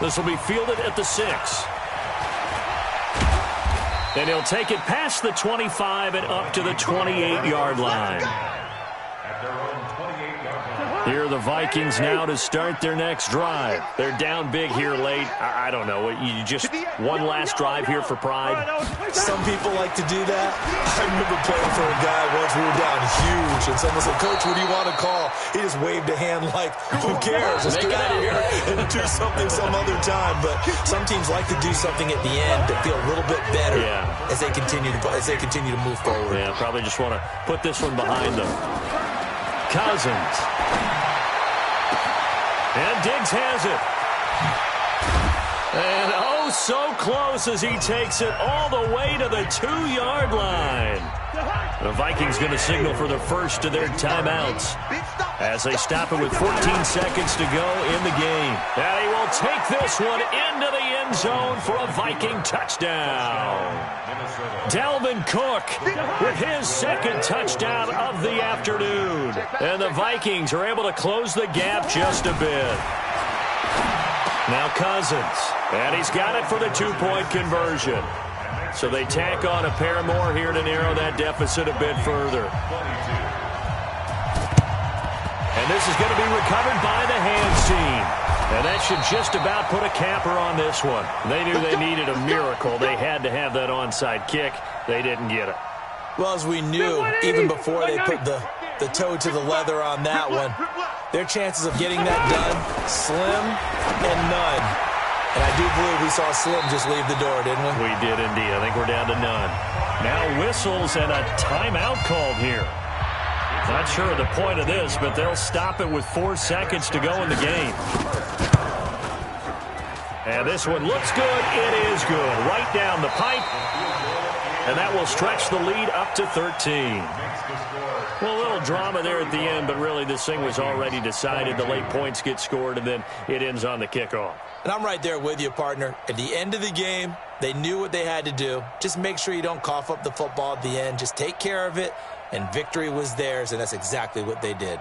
A: This will be fielded at the 6. And he'll take it past the 25 and up to the 28-yard line. Here are the Vikings now to start their next drive. They're down big here late. I don't know. You just one last drive here for pride?
D: Some people like to do that. I remember playing for a guy once. We were down huge, and someone said, "Coach, what do you want to call?" He just waved a hand like, who cares? Let's get out of here and do something some other time. But some teams like to do something at the end to feel a little bit better as they continue to move forward.
A: Yeah, probably just want to put this one behind them. Cousins. And Diggs has it. And oh, so close as he takes it all the way to the 2-yard line. The Vikings going to signal for the first of their timeouts as they stop it with 14 seconds to go in the game. And he will take this one into the end zone for a Viking touchdown. Dalvin Cook with his 2nd touchdown of the afternoon. And the Vikings are able to close the gap just a bit. Now Cousins. And he's got it for the 2-point conversion. So they tack on a pair more here to narrow that deficit a bit further. And this is going to be recovered by the hands team. And that should just about put a capper on this one. They knew they needed a miracle. They had to have that onside kick. They didn't get it.
D: Well, as we knew, even before they put the toe to the leather on that one, their chances of getting that done, slim and none. And I do believe we saw Slim just leave the door, didn't we?
A: We did indeed. I think we're down to none. Now whistles and a timeout called here. Not sure of the point of this, but they'll stop it with 4 seconds to go in the game. And this one looks good. It is good. Right down the pipe. And that will stretch the lead up to 13. Well, a little drama there at the end, but really this thing was already decided. The late points get scored, and then it ends on the kickoff.
D: And I'm right there with you, partner. At the end of the game, they knew what they had to do. Just make sure you don't cough up the football at the end. Just take care of it, and victory was theirs, and that's exactly what they did.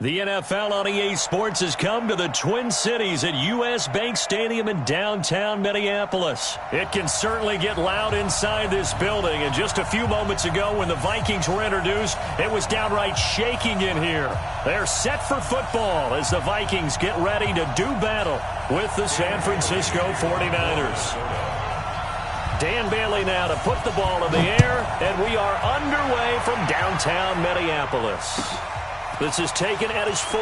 A: The NFL on EA Sports has come to the Twin Cities at US Bank Stadium in downtown Minneapolis. It can certainly get loud inside this building, and just a few moments ago when the Vikings were introduced, it was downright shaking in here. They're set for football as the Vikings get ready to do battle with the San Francisco 49ers. Dan Bailey now to put the ball in the air, and we are underway from downtown Minneapolis. This is taken at his 4.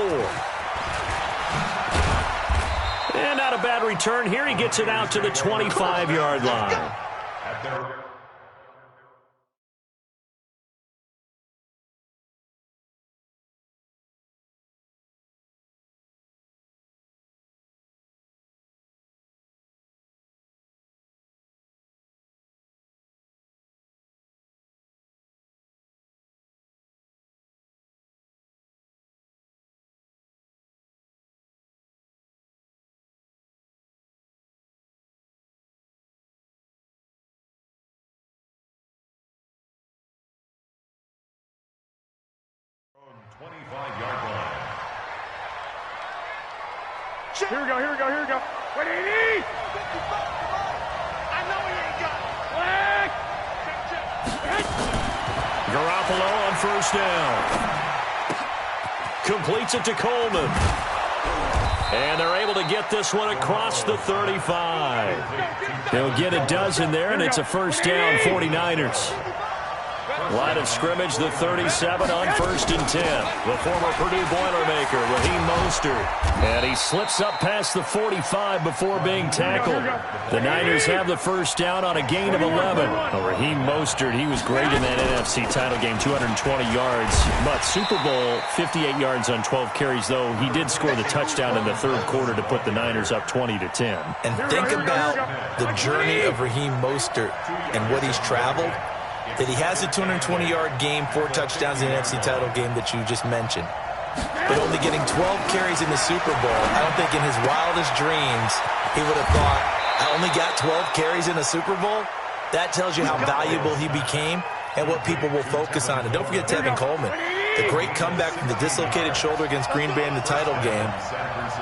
A: And not a bad return here. He gets it out to the 25-yard line.
B: From 25-yard line.
C: Here we go. What did he? I know he ain't got it.
A: Garoppolo on first down. Completes it to Coleman. And they're able to get this one across the 35. They'll get a dozen there, and it's a first down, 49ers. Line of scrimmage, the 37 on 1st and 10. The former Purdue Boilermaker, Raheem Mostert. And he slips up past the 45 before being tackled. The Niners have the first down on a gain of 11. Raheem Mostert, he was great in that NFC title game, 220 yards. But Super Bowl, 58 yards on 12 carries, though he did score the touchdown in the third quarter to put the Niners up 20-10.
D: And think about the journey of Raheem Mostert and what he's traveled. That he has a 220-yard game, 4 touchdowns in the NFC title game that you just mentioned. But only getting 12 carries in the Super Bowl, I don't think in his wildest dreams he would have thought, I only got 12 carries in a Super Bowl? That tells you how valuable he became and what people will focus on. And don't forget Tevin Coleman, the great comeback from the dislocated shoulder against Green Bay in the title game.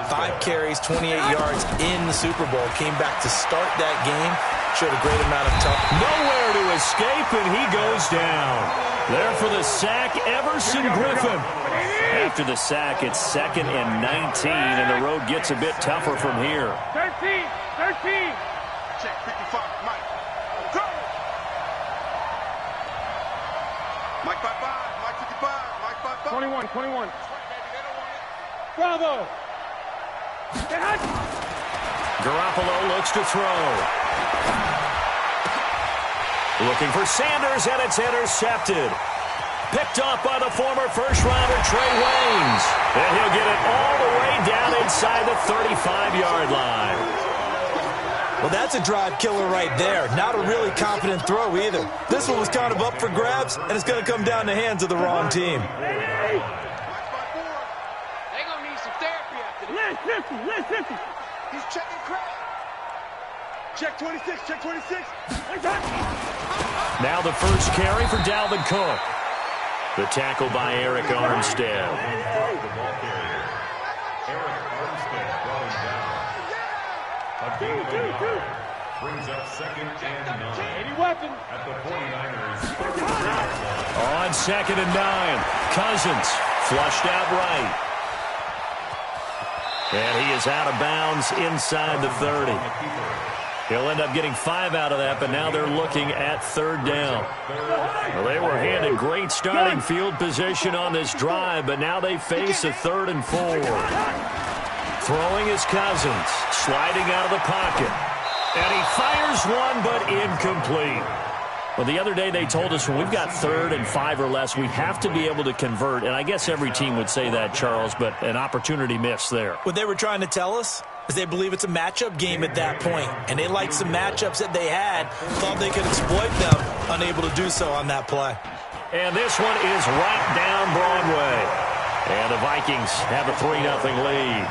D: 5 carries, 28 yards in the Super Bowl, came back to start that game. Showed a great amount of toughness.
A: Nowhere to escape, and he goes down. There for the sack, Everson Griffin. After the sack, it's 2nd and 19, and the road gets a bit tougher from here.
C: 13. Check 55, Mike. Go. Mike 55, Mike 55, Mike 55. 21. Bravo.
A: Garoppolo looks to throw. Looking for Sanders, and it's intercepted. Picked off by the former first-rounder Trey Waynes. And he'll get it all the way down inside the 35-yard line.
D: Well, that's a drive killer right there. Not a really confident throw either. This one was kind of up for grabs, and it's going to come down the hands of the wrong team.
C: They're going to need some therapy after this. Listen. He's checking crap. Check 26.
A: Now the first carry for Dalvin Cook. The tackle by Eric Armstead.
B: The ball carrier. Eric Armstead brought him down. A gain of 9. Brings up 2nd and 9.
C: Any weapon.
B: At the 49ers.
A: On 2nd and 9. Cousins flushed out right. And he is out of bounds inside the 30. He'll end up getting 5 out of that, but now they're looking at 3rd down. Well, they were handed great starting field position on this drive, but now they face a 3rd and 4. Throwing is Cousins, sliding out of the pocket. And he fires one, but incomplete. Well, the other day they told us when we've got 3rd and 5 or less, we have to be able to convert. And I guess every team would say that, Charles, but an opportunity missed there.
D: What they were trying to tell us is they believe it's a matchup game at that point, and they liked some matchups that they had, thought they could exploit them, unable to do so on that play.
A: And this one is right down Broadway. And the Vikings have a 3-0 lead.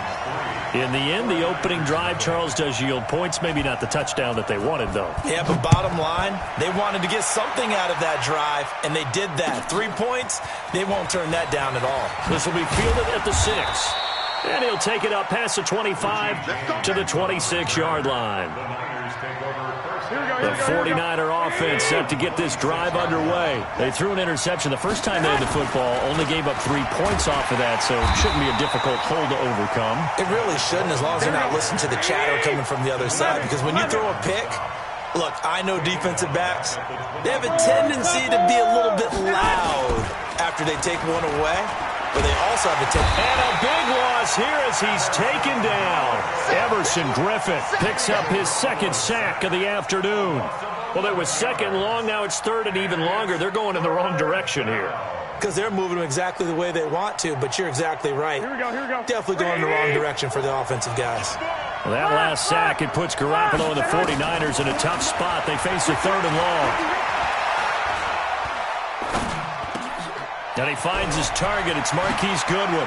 A: In the end, the opening drive, Charles, does yield points. Maybe not the touchdown that they wanted, though.
D: Yeah, but bottom line, they wanted to get something out of that drive, and they did that. 3 points, they won't turn that down at all.
A: This will be fielded at the 6. And he'll take it up past the 25 to the 26-yard line. The 49er offense set to get this drive underway. They threw an interception the first time they had the football, only gave up 3 points off of that, so it shouldn't be a difficult hole to overcome.
D: It really shouldn't, as long as they're not listening to the chatter coming from the other side, because when you throw a pick, look, I know defensive backs, they have a tendency to be a little bit loud after they take one away. But they also have a
A: and a big loss here as he's taken down. Everson Griffin picks up his 2nd sack of the afternoon. Well, it was 2nd long. Now it's 3rd and even longer. They're going in the wrong direction here.
D: Because they're moving them exactly the way they want to, but you're exactly right.
C: Here we go.
D: Definitely going in the wrong direction for the offensive guys.
A: Well, that last sack, it puts Garoppolo and the 49ers in a tough spot. They face a 3rd and long. And he finds his target. It's Marquise Goodwin.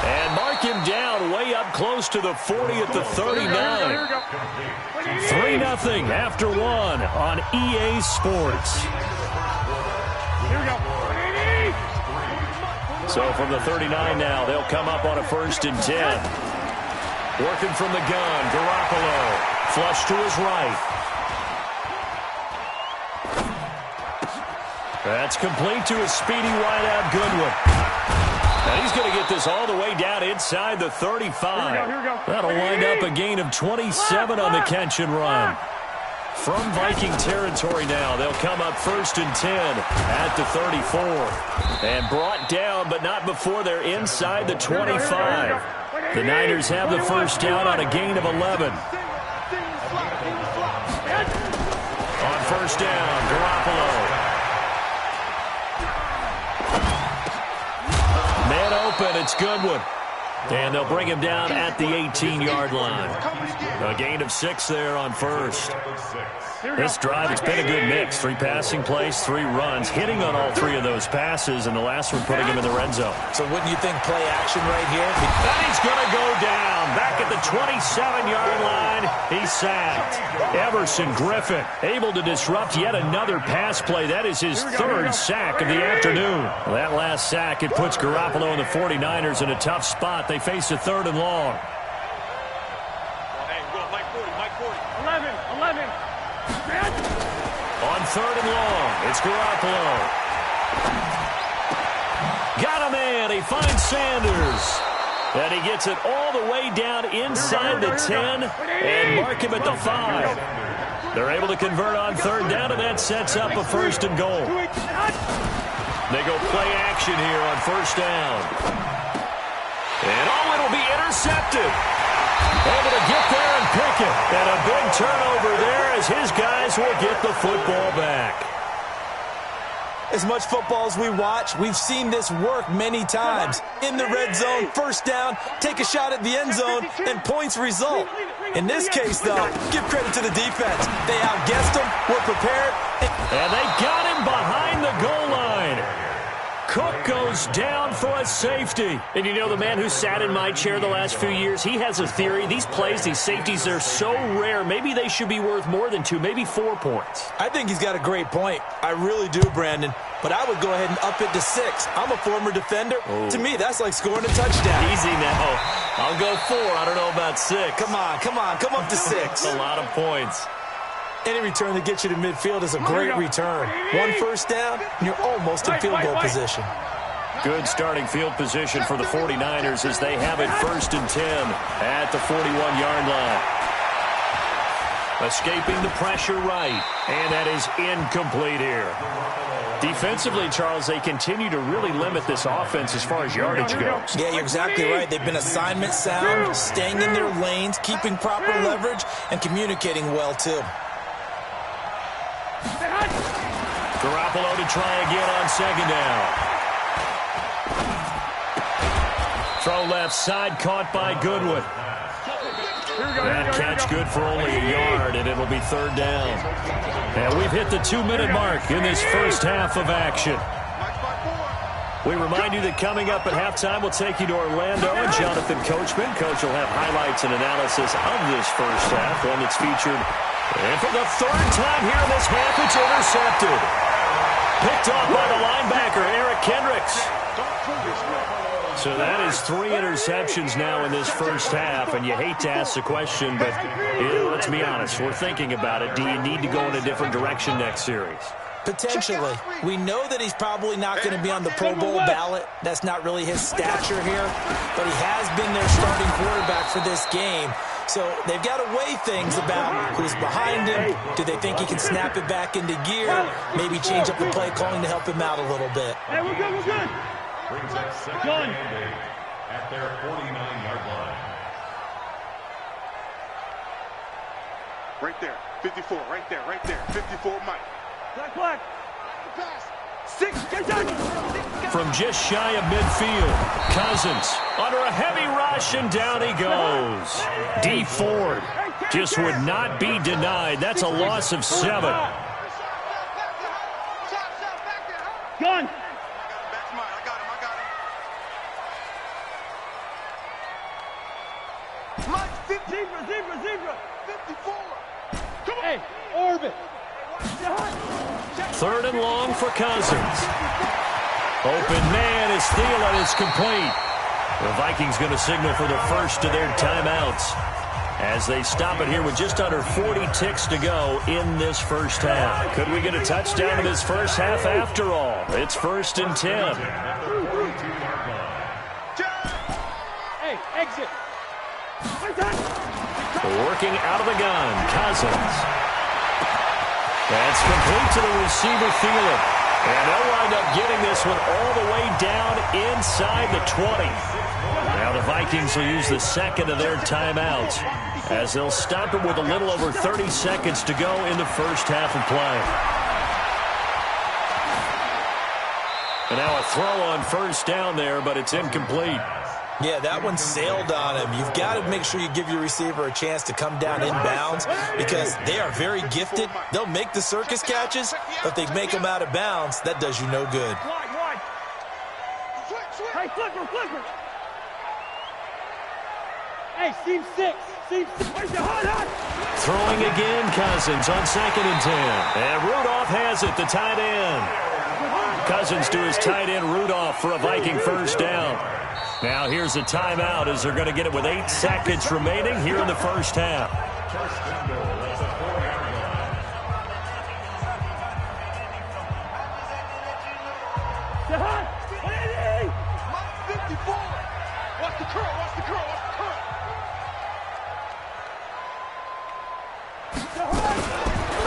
A: And mark him down way up close to the 40 at the 39. 3-0 after 1 on EA Sports. So from the 39 now, they'll come up on a 1st and 10. Working from the gun, Garoppolo. Flush to his right. That's complete to his speedy wideout, Goodwin. And he's going to get this all the way down inside the 35.
C: Here we go.
A: That'll wind up a gain of 27 on the catch and run. From Viking territory now, they'll come up 1st and 10 at the 34. And brought down, but not before they're inside the 25. The Niners have the 1st down on a gain of 11. On 1st down, Garoppolo. Man open, it's Goodwin. And they'll bring him down at the 18-yard line. A gain of 6 there on 1st. This drive, it's been a good mix. 3 passing plays, 3 runs, hitting on all 3 of those passes, and the last one putting him in the red zone.
D: So wouldn't you think play action right here?
A: And he's going to go down. Back at the 27-yard line, he's sacked. Everson Griffin able to disrupt yet another pass play. That is his 3rd sack of the afternoon. Well, that last sack, it puts Garoppolo and the 49ers in a tough spot. They face a 3rd and long. On 3rd and long, it's Garoppolo. Got a man. He finds Sanders. And he gets it all the way down inside the 10 and mark him at the 5. They're able to convert on 3rd down, and that sets up a 1st and goal. They go play action here on 1st down. And it'll be intercepted. Able to get there and pick it. And a big turnover there as his guys will get the football back.
D: As much football as we watch, we've seen this work many times. In the red zone, 1st down, take a shot at the end zone, and points result. In this case, though, give credit to the defense. They outguessed them, were prepared.
A: And they got him behind the goal line. Cook goes down for a safety. And you know, the man who sat in my chair the last few years, he has a theory. These plays, these safeties, they're so rare. Maybe they should be worth more than 2, maybe 4 points.
D: I think he's got a great point. I really do, Brandon. But I would go ahead and up it to 6. I'm a former defender.
A: Oh.
D: To me, that's like scoring a touchdown.
A: Easy now. I'll go 4. I don't know about 6.
D: Come on. Come up to 6.
A: A lot of points.
D: Any return that gets you to midfield is a great return. 1 1st down, and you're almost in field goal position.
A: Good starting field position for the 49ers as they have it 1st and 10 at the 41-yard line. Escaping the pressure right, and that is incomplete here. Defensively, Charles, they continue to really limit this offense as far as yardage goes.
D: Yeah, you're exactly right. They've been assignment sound, staying in their lanes, keeping proper leverage, and communicating well, too.
A: Garoppolo to try again on 2nd down. Throw left side, caught by Goodwin. That catch good for only a yard, and it'll be 3rd down. And we've hit the 2-minute mark in this first half of action. We remind you that coming up at halftime, we'll take you to Orlando and Jonathan Coachman. Coach will have highlights and analysis of this first half, one that's featured. And for the third time here in this half, it's intercepted. Picked off by the linebacker, Eric Kendricks. So that is 3 interceptions now in this first half, and you hate to ask the question, but let's be honest, we're thinking about it. Do you need to go in a different direction next series?
D: Potentially. We know that he's probably not going to be on the Pro Bowl ballot. That's not really his stature here, but he has been their starting quarterback for this game. So they've got to weigh things about who's behind him. Do they think he can snap it back into gear? Maybe change up the play calling to help him out a little bit.
C: Hey, we're good, we're good.
B: Brings up second and 8 at their 49-yard line.
C: Right there, 54, right there, 54, Mike. Black. Pass. 6, get down.
A: From just shy of midfield, Cousins under a heavy rush, and down he goes. D. Ford just would not be denied. That's a loss of 7.
C: Gun. Zebra. 54. Come on. Hey, orbit.
A: 3rd and long for Cousins. Open man is Thielen. It's complete. The Vikings going to signal for the first of their timeouts as they stop it here with just under 40 ticks to go in this first half. Could we get a touchdown in this first half after all? It's 1st and 10.
C: Hey, exit.
A: Working out of the gun, Cousins. That's complete to the receiver, Thielen. And they'll wind up getting this one all the way down inside the 20. Now the Vikings will use the second of their timeouts as they'll stop it with a little over 30 seconds to go in the first half of play. And now a throw on first down there, but it's incomplete.
D: Yeah, that one sailed on him. You've got to make sure you give your receiver a chance to come down inbounds because they are very gifted. They'll make the circus catches, but if they make them out of bounds, that does you no good.
C: Hey, flipper. Hey, seam 6.
A: Throwing again, Cousins on 2nd and 10. And Rudolph has it, the tight end. Cousins to his tight end, Rudolph, for a Viking first down. Now here's a timeout as they're going to get it with 8 seconds remaining here in the first half.
C: Watch the curl.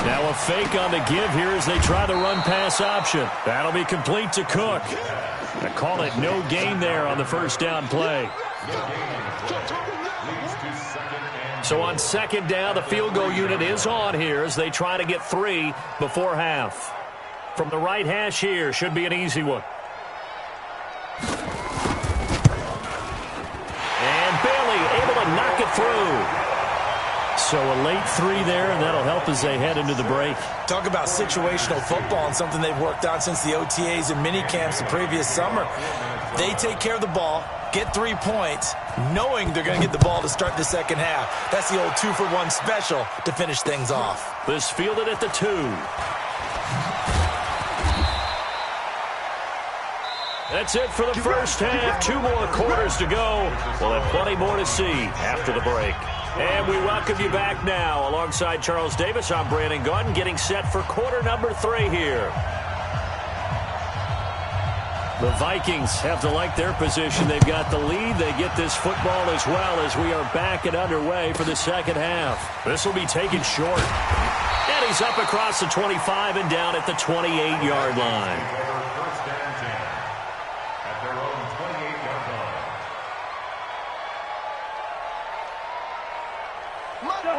A: Now a fake on the give here as they try the run-pass option. That'll be complete to Cook. I call it no gain there on the first down play. So on 2nd down, the field goal unit is on here as they try to get 3 before half. From the right hash here, should be an easy one. And Bailey able to knock it through. So a late 3 there, and that'll help as they head into the break.
D: Talk about situational football and something they've worked on since the OTAs and mini camps the previous summer. They take care of the ball, get 3 points, knowing they're going to get the ball to start the second half. That's the old 2-for-1 special to finish things off.
A: This fielded at the 2. That's it for the first half. 2 more quarters to go. We'll have plenty more to see after the break. And we welcome you back now. Alongside Charles Davis, I'm Brandon Gunn, getting set for quarter number 3 here. The Vikings have to like their position. They've got the lead. They get this football as well as we are back and underway for the second half. This will be taken short. And he's up across the 25 and down at the 28-yard line.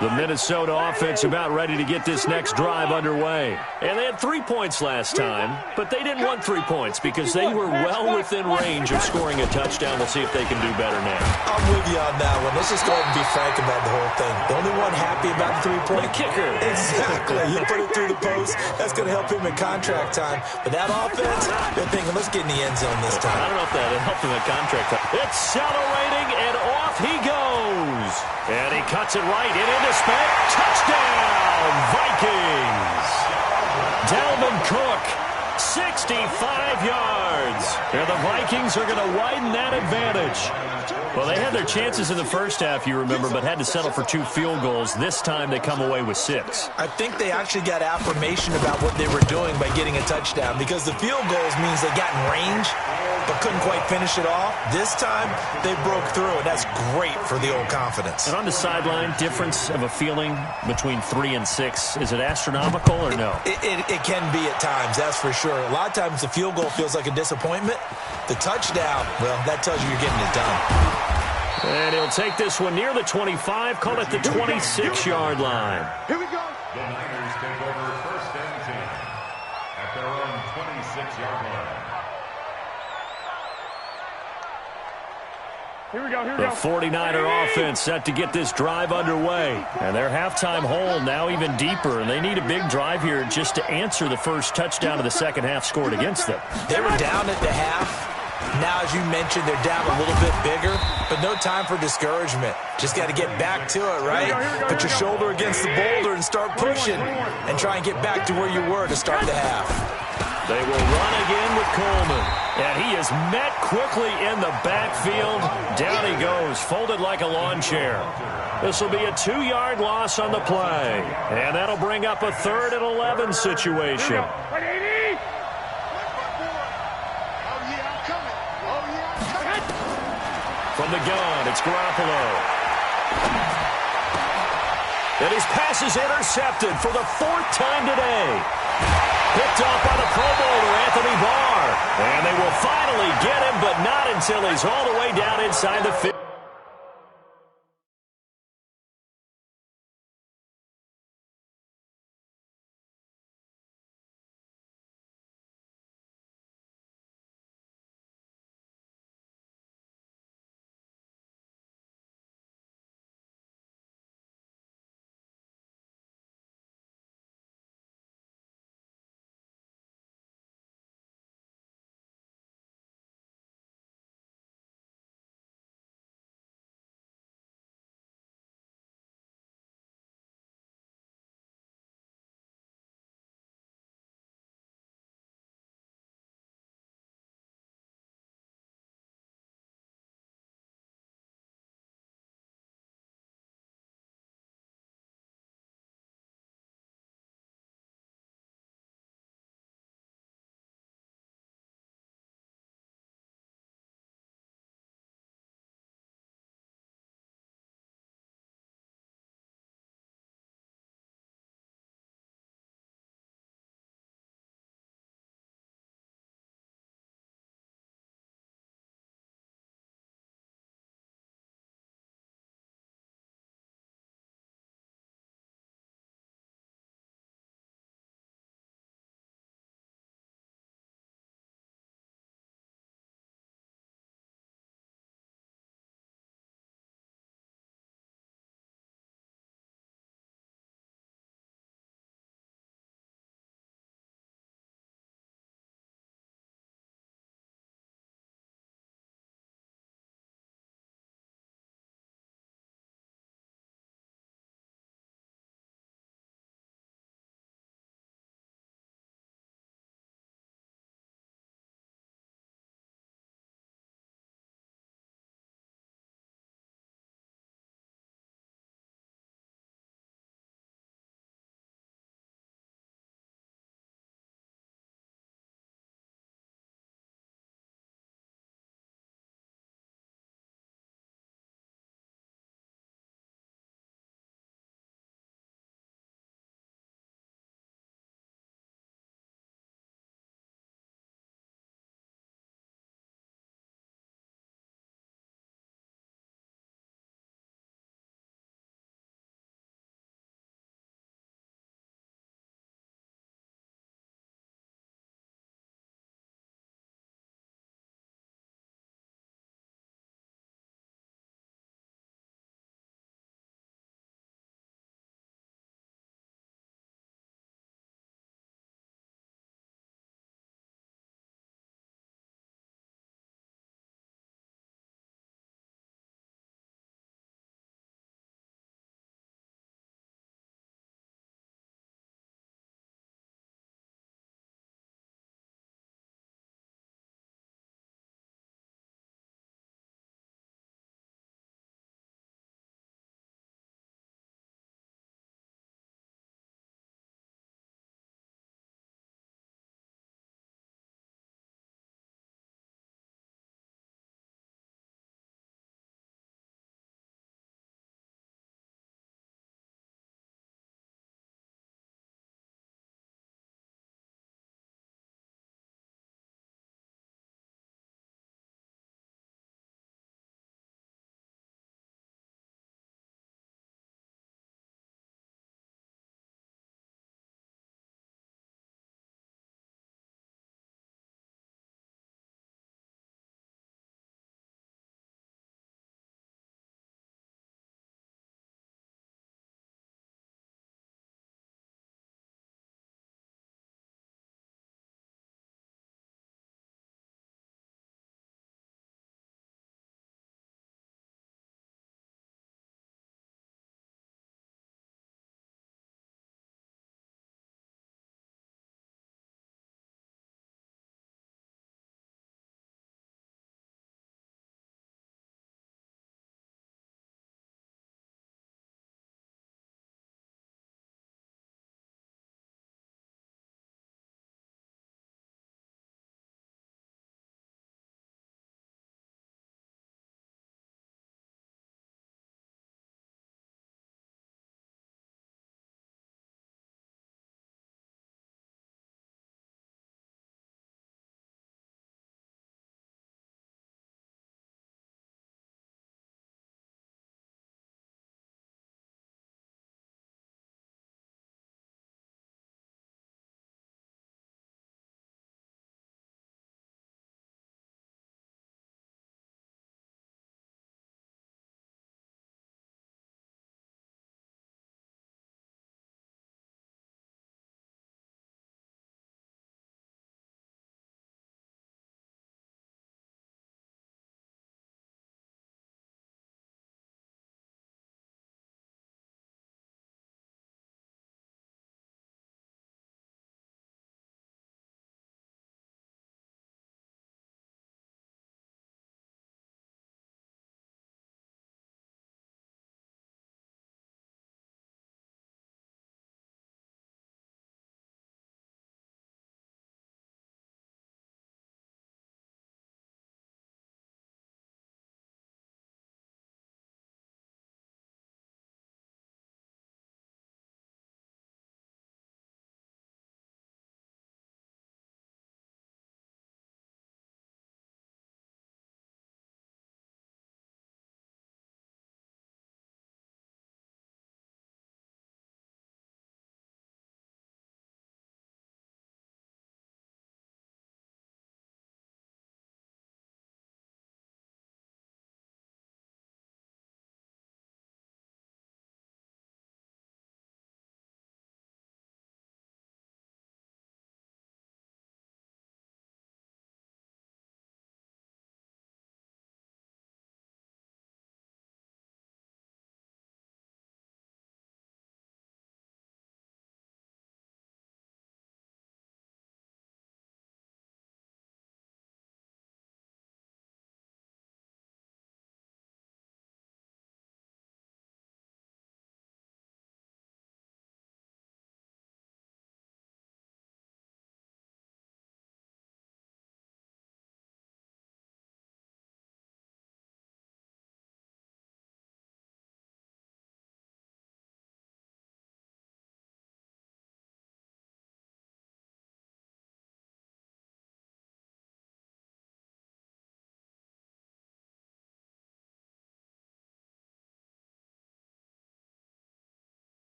A: The Minnesota offense about ready to get this next drive underway. And they had 3 points last time, but they didn't want 3 points because they were well within range of scoring a touchdown. We'll see if they can do better now.
D: I'm with you on that one. Let's just go ahead and be frank about the whole thing. The only one happy about the 3-point?
A: The kicker.
D: Exactly. You put it through the post. That's going to help him in contract time. But that offense, they're thinking, let's get in the end zone this time.
A: I don't know if that helped him in contract time. Accelerating, and off he goes. And he cuts it right into space. Touchdown, Vikings. Dalvin Cook, 65 yards. And the Vikings are going to widen that advantage. Well, they had their chances in the first half, you remember, but had to settle for 2 field goals. This time they come away with 6.
D: I think they actually got affirmation about what they were doing by getting a touchdown, because the field goals means they got in range but couldn't quite finish it off. This time they broke through, and that's great for the old confidence.
A: And on the sideline, difference of a feeling between 3 and 6, is it astronomical or no?
D: It can be at times, that's for sure. A lot of times the field goal feels like a disappointment. The touchdown, well, that tells you you're getting it done.
A: And he'll take this one near the 25, call it the 26-yard line.
C: Here we go.
B: The Niners take over 1st and 10 at their own 26-yard line.
C: Here we go.
A: The 49er offense set to get this drive underway. And their halftime hole now even deeper. And they need a big drive here just to answer the first touchdown of the second half scored against them.
D: They were down at the half. Now, as you mentioned, they're down a little bit bigger, but no time for discouragement. Just got to get back to it, right? Put your shoulder against the boulder and start pushing and try and get back to where you were to start the half.
A: They will run again with Coleman. And he is met quickly in the backfield. Down he goes, folded like a lawn chair. This will be a 2-yard loss on the play. And that'll bring up a 3rd and 11 situation. From the gun, it's Garoppolo. And his pass is intercepted for the 4th time today. Picked off by the Pro Bowler, Anthony Barr. And they will finally get him, but not until he's all the way down inside the 50.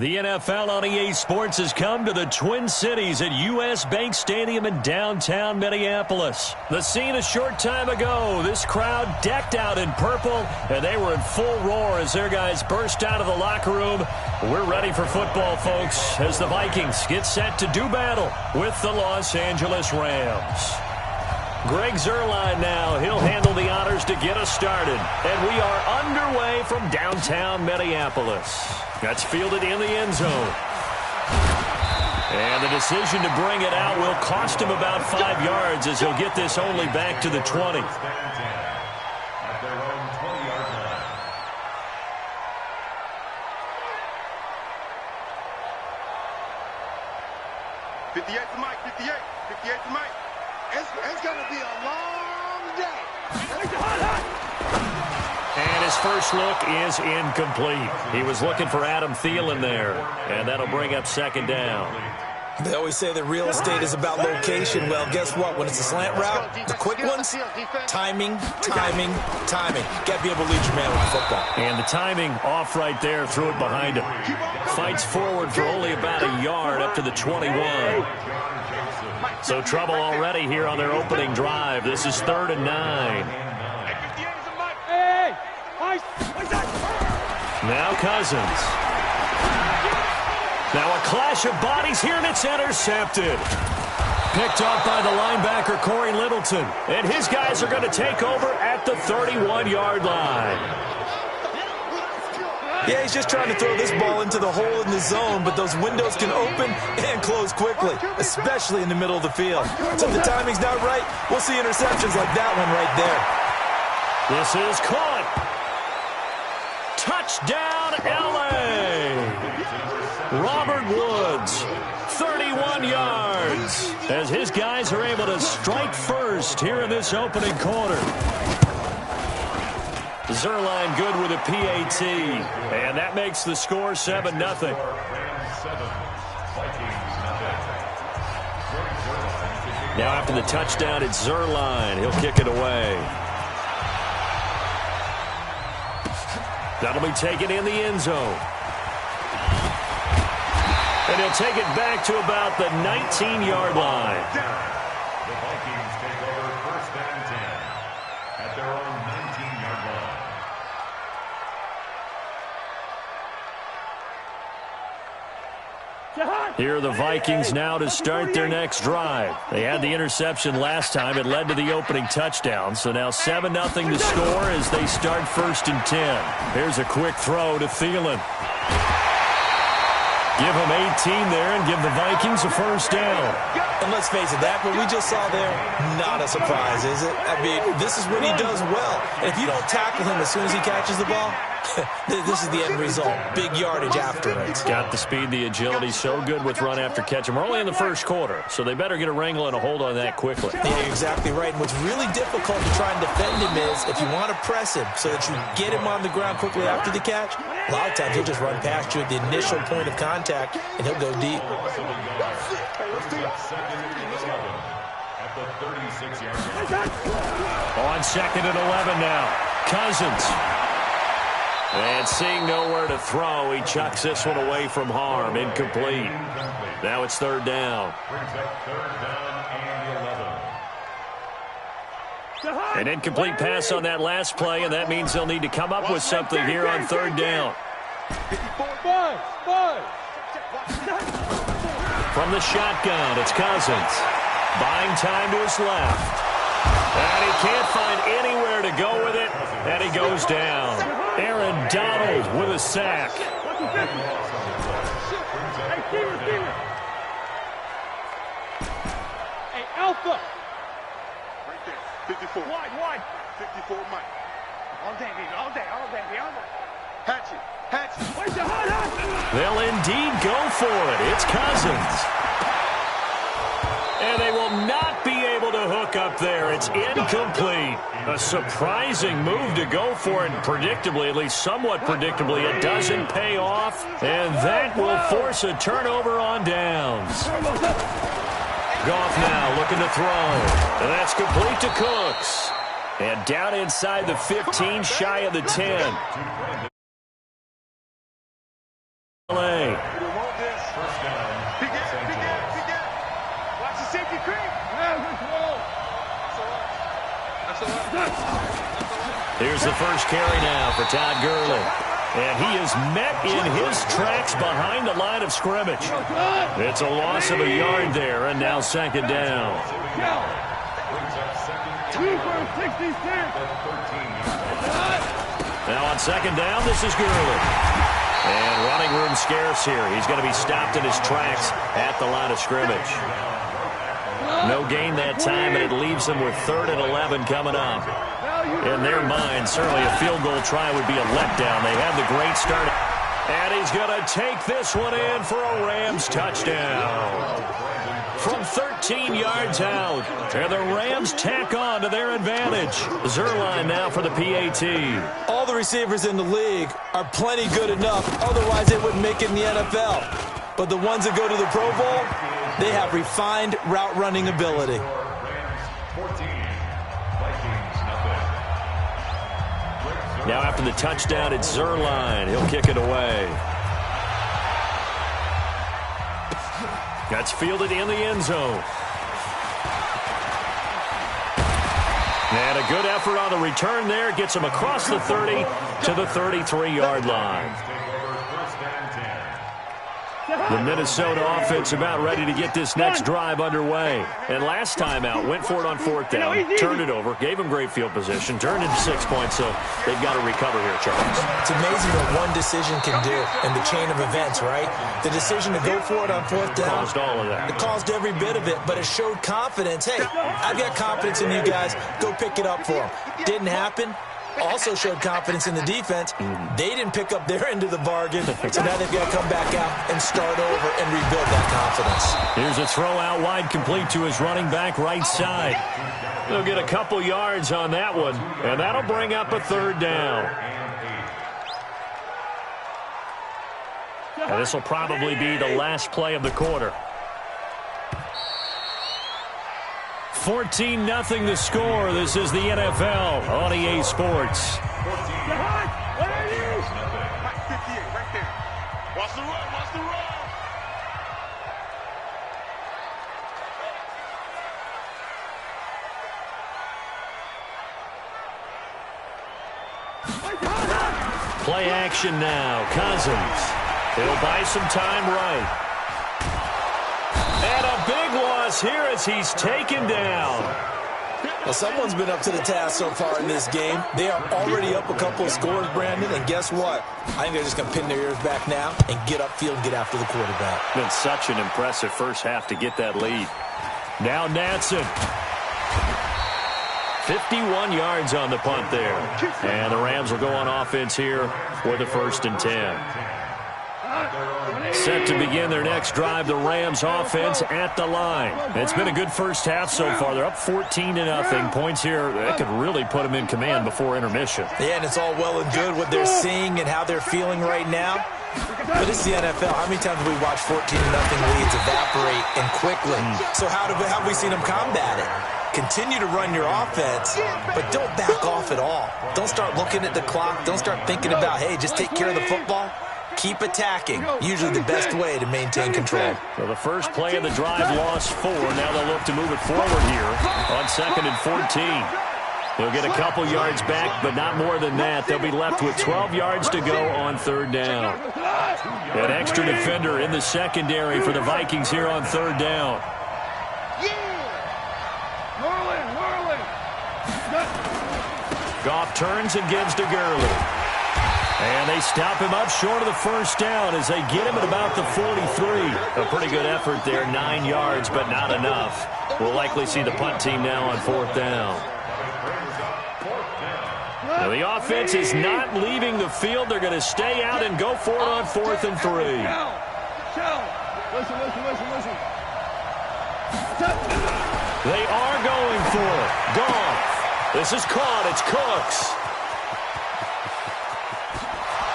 A: The NFL on EA Sports has come to the Twin Cities at U.S. Bank Stadium in downtown Minneapolis. The scene a short time ago, this crowd decked out in purple, and they were in full roar as their guys burst out of the locker room. We're ready for football, folks, as the Vikings get set to do battle with the Los Angeles Rams. Greg Zuerlein now. He'll handle the honors to get us started. And we are underway from downtown Minneapolis. That's fielded in the end zone. And the decision to bring it out will cost him about 5 yards as he'll get this only back to the 20.
B: At their own 20-yard line.
C: '58 to Mike, 58 to Mike. It's going to be a long day.
A: And his first look is incomplete. He was looking for Adam Thielen there, and that'll bring up second down.
D: They always say that real estate is about location. Well, guess what? When it's a slant route, the quick ones, timing. Got to be able to lead your man with the football.
A: And the timing off right there, threw it behind him. Fights forward for only about a yard up to the 21. So trouble already here on their opening drive. This is 3rd and 9. Now Cousins. Now a clash of bodies here, and it's intercepted. Picked off by the linebacker, Corey Littleton. And his guys are going to take over at the 31-yard line.
D: Yeah, he's just trying to throw this ball into the hole in the zone, but those windows can open and close quickly, especially in the middle of the field. So if the timing's not right, we'll see interceptions like that one right there.
A: This is caught. Touchdown, L.A. Robert Woods, 31 yards, as his guys are able to strike first here in this opening quarter. Zuerlein good with a PAT, and that makes the score 7-0. Now after the touchdown, it's Zuerlein. He'll kick it away. That'll be taken in the end zone. And he'll take it back to about the 19-yard line.
B: The Vikings take over 1st and 10 at their own 19-yard line.
A: Here are the Vikings now to start their next drive. They had the interception last time. It led to the opening touchdown. So now 7-0 to score as they start 1st and 10. Here's a quick throw to Thielen. Give him 18 there and give the Vikings a first down.
D: And let's face it, that what we just saw there, not a surprise, is it? I mean, this is what he does well. And if you don't tackle him as soon as he catches the ball, this is the end result. Big yardage after it.
A: Got the speed, the agility, so good with run after catch. And we're only in the first quarter, so they better get a wrangle and a hold on that quickly.
D: Yeah, exactly right. And what's really difficult to try and defend him is if you want to press him so that you get him on the ground quickly after the catch, a lot of times he'll just run past you at the initial point of contact, and he'll go deep.
B: At the 36-yard line.
A: On 2nd and 11 now. Cousins. And seeing nowhere to throw, he chucks this one away from harm. Incomplete. Now it's 3rd down.
B: Brings up 3rd down and 11.
A: An incomplete pass on that last play, and that means they'll need to come up with something here on 3rd down. From the shotgun, it's Cousins. Buying time to his left. And he can't find anywhere to go with it, and he goes down. Aaron Donald with a sack.
C: Hey, Alpha. Right there, 54. Wide. 54 Mike. All day, baby, all day. Hatchet.
A: They'll indeed go for it. It's Cousins. And they will not be able to hook up there. It's incomplete. A surprising move to go for it. Predictably, at least somewhat predictably, it doesn't pay off. And that will force a turnover on downs. Goff now looking to throw. And that's complete to Cooks. And down inside the 15, shy of the 10. Here's the first carry now for Todd Gurley. And he is met in his tracks behind the line of scrimmage. It's a loss of a yard there, and now second down. Now on second down, this is Gurley. And running room scarce here. He's going to be stopped in his tracks at the line of scrimmage. No gain that time, and it leaves them with 3rd and 11 coming up. In their mind, certainly a field goal try would be a letdown. They have the great start. And he's going to take this one in for a Rams touchdown. From 13 yards out, and the Rams tack on to their advantage. Zuerlein now for the PAT.
D: All the receivers in the league are plenty good enough. Otherwise, they wouldn't make it in the NFL. But the ones that go to the Pro Bowl, they have refined route running ability.
A: Now after the touchdown, it's Zuerlein. He'll kick it away. That's fielded in the end zone. And a good effort on the return there. Gets him across the 30 to the 33-yard line. The Minnesota offense about ready to get this next drive underway. And last time out, went for it on 4th down, turned it over, gave them great field position, turned into 6 points, so they've got to recover here, Charles.
D: It's amazing what one decision can do in the chain of events, right? The decision to go for it on 4th down.
A: Caused all of that.
D: It caused every bit of it, but it showed confidence. Hey, I've got confidence in you guys. Go pick it up for them. Didn't happen. Also showed confidence in the defense. They didn't pick up their end of the bargain, so now they've got to come back out and start over and rebuild that confidence.
A: Here's a throw out wide, complete to his running back right side. They'll get a couple yards on that one, and that'll bring up a 3rd down. And this will probably be the last play of the quarter. 14-0 the score. This is the NFL on EA Sports.
C: 58 right there. Watch the run, watch the run.
A: Play action now. Cousins. He'll buy some time right. And a big loss here as he's taken down.
D: Well, someone's been up to the task so far in this game. They are already up a couple of scores, Brandon, and guess what? I think they're just going to pin their ears back now and get upfield and get after the quarterback.
A: Been such an impressive first half to get that lead. Now Natson. 51 yards on the punt there. And the Rams will go on offense here for the 1st and 10. Set to begin their next drive, the Rams offense at the line. It's been a good first half so far. They're up 14-0. Points here, that could really put them in command before intermission.
D: Yeah, and it's all well and good what they're seeing and how they're feeling right now. But it's the NFL. How many times have we watched 14-0 leads evaporate and quickly? So how have we seen them combat it? Continue to run your offense, but don't back off at all. Don't start looking at the clock. Don't start thinking about, hey, just take care of the football. Keep attacking. Usually the best way to maintain control.
A: So the first play of the drive lost 4. Now they'll look to move it forward here on 2nd and 14. They'll get a couple yards back, but not more than that. They'll be left with 12 yards to go on 3rd down. An extra defender in the secondary for the Vikings here on 3rd down. Goff turns and gives to Gurley. And they stop him up short of the first down as they get him at about the 43. A pretty good effort there, 9 yards, but not enough. We'll likely see the punt team now on 4th down. Now the offense is not leaving the field. They're going to stay out and go for it on 4th and 3.
C: Listen.
A: They are going for it. Goff. This is caught. It's Cooks.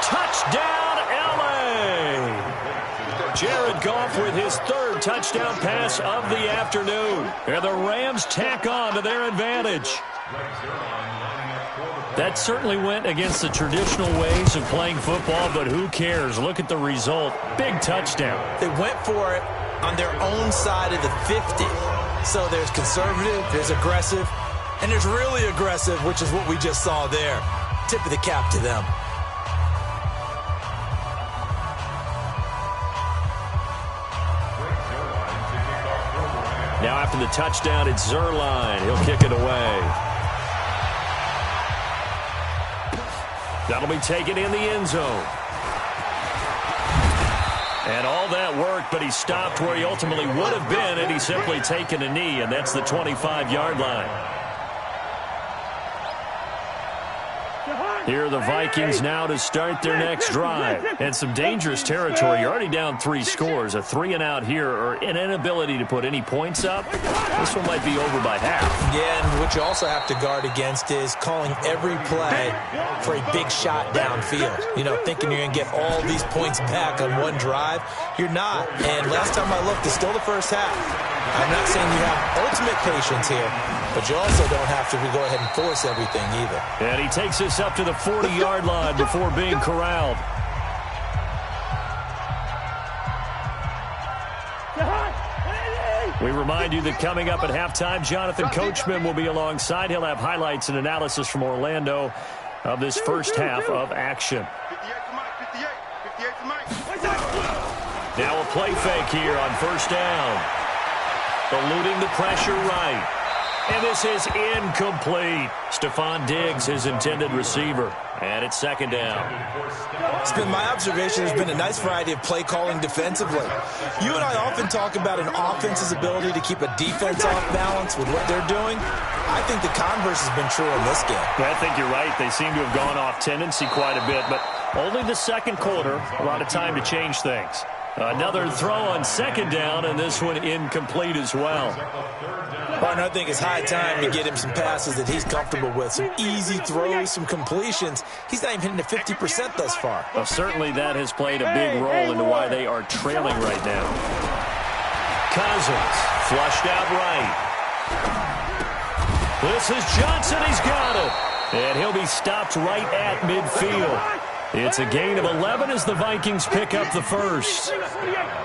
A: Touchdown, L.A. Jared Goff with his 3rd touchdown pass of the afternoon. And the Rams tack on to their advantage. That certainly went against the traditional ways of playing football, but who cares? Look at the result. Big touchdown.
D: They went for it on their own side of the 50. So there's conservative, there's aggressive. And there's really aggressive, which is what we just saw there. Tip of the cap to them.
A: Now after the touchdown, it's Zerline. He'll kick it away. That'll be taken in the end zone. And all that worked, but he stopped where he ultimately would have been had he simply taken a knee, and that's the 25-yard line. Here are the Vikings now to start their next drive. And some dangerous territory. You're already down 3 scores. A 3-and-out here or an inability to put any points up. This one might be over by half.
D: Yeah, and what you also have to guard against is calling every play for a big shot downfield. You know, thinking you're going to get all these points back on one drive. You're not. And last time I looked, it's still the first half. I'm not saying you have ultimate patience here, but you also don't have to go ahead and force everything either.
A: And he takes us up to the 40-yard line before being corralled. We remind you that coming up at halftime, Jonathan Coachman will be alongside. He'll have highlights and analysis from Orlando of this first half of action. Now a play fake here on first down. Eluding the pressure right. And this is incomplete. Stephon Diggs, his intended receiver. And it's second down.
D: It's been my observation there's been a nice variety of play calling defensively. You and I often talk about an offense's ability to keep a defense off balance with what they're doing. I think the converse has been true in this game.
A: I think you're right. They seem to have gone off tendency quite a bit, but only the second quarter. A lot of time to change things. Another throw on second down, and this one incomplete as well.
D: Partner, I think it's high time to get him some passes that he's comfortable with. Some easy throws, some completions. He's not even hitting the 50% thus far.
A: Well, certainly that has played a big role into why they are trailing right now. Cousins, flushed out right. This is Johnson. He's got it. And he'll be stopped right at midfield. It's a gain of 11 as the Vikings pick up the first.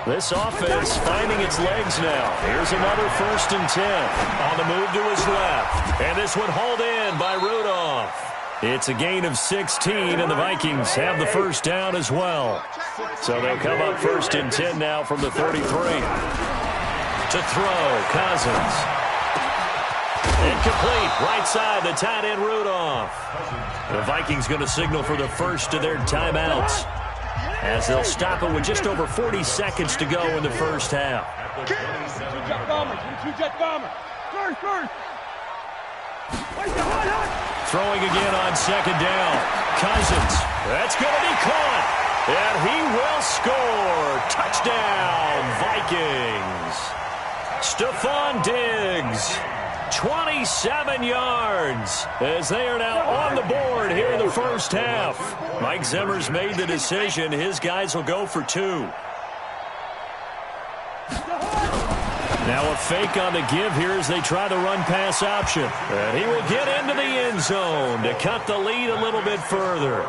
A: This offense finding its legs now. Here's another 1st and 10. On the move to his left. And this one hauled in by Rudolph. It's a gain of 16, and the Vikings have the first down as well. So they'll come up 1st and 10 now from the 33. To throw, Cousins. Incomplete. Right side, the tight end, Rudolph. The Vikings going to signal for the first of their timeouts as they'll stop it with just over 40 seconds to go in the first half. Throwing again on second down. Cousins. That's going to be caught. And he will score. Touchdown, Vikings. Stephon Diggs. 27 yards as they are now on the board here in the first half. Mike Zimmer's made the decision. His guys will go for 2. Now a fake on the give here as they try the run-pass option. And he will get into the end zone to cut the lead a little bit further.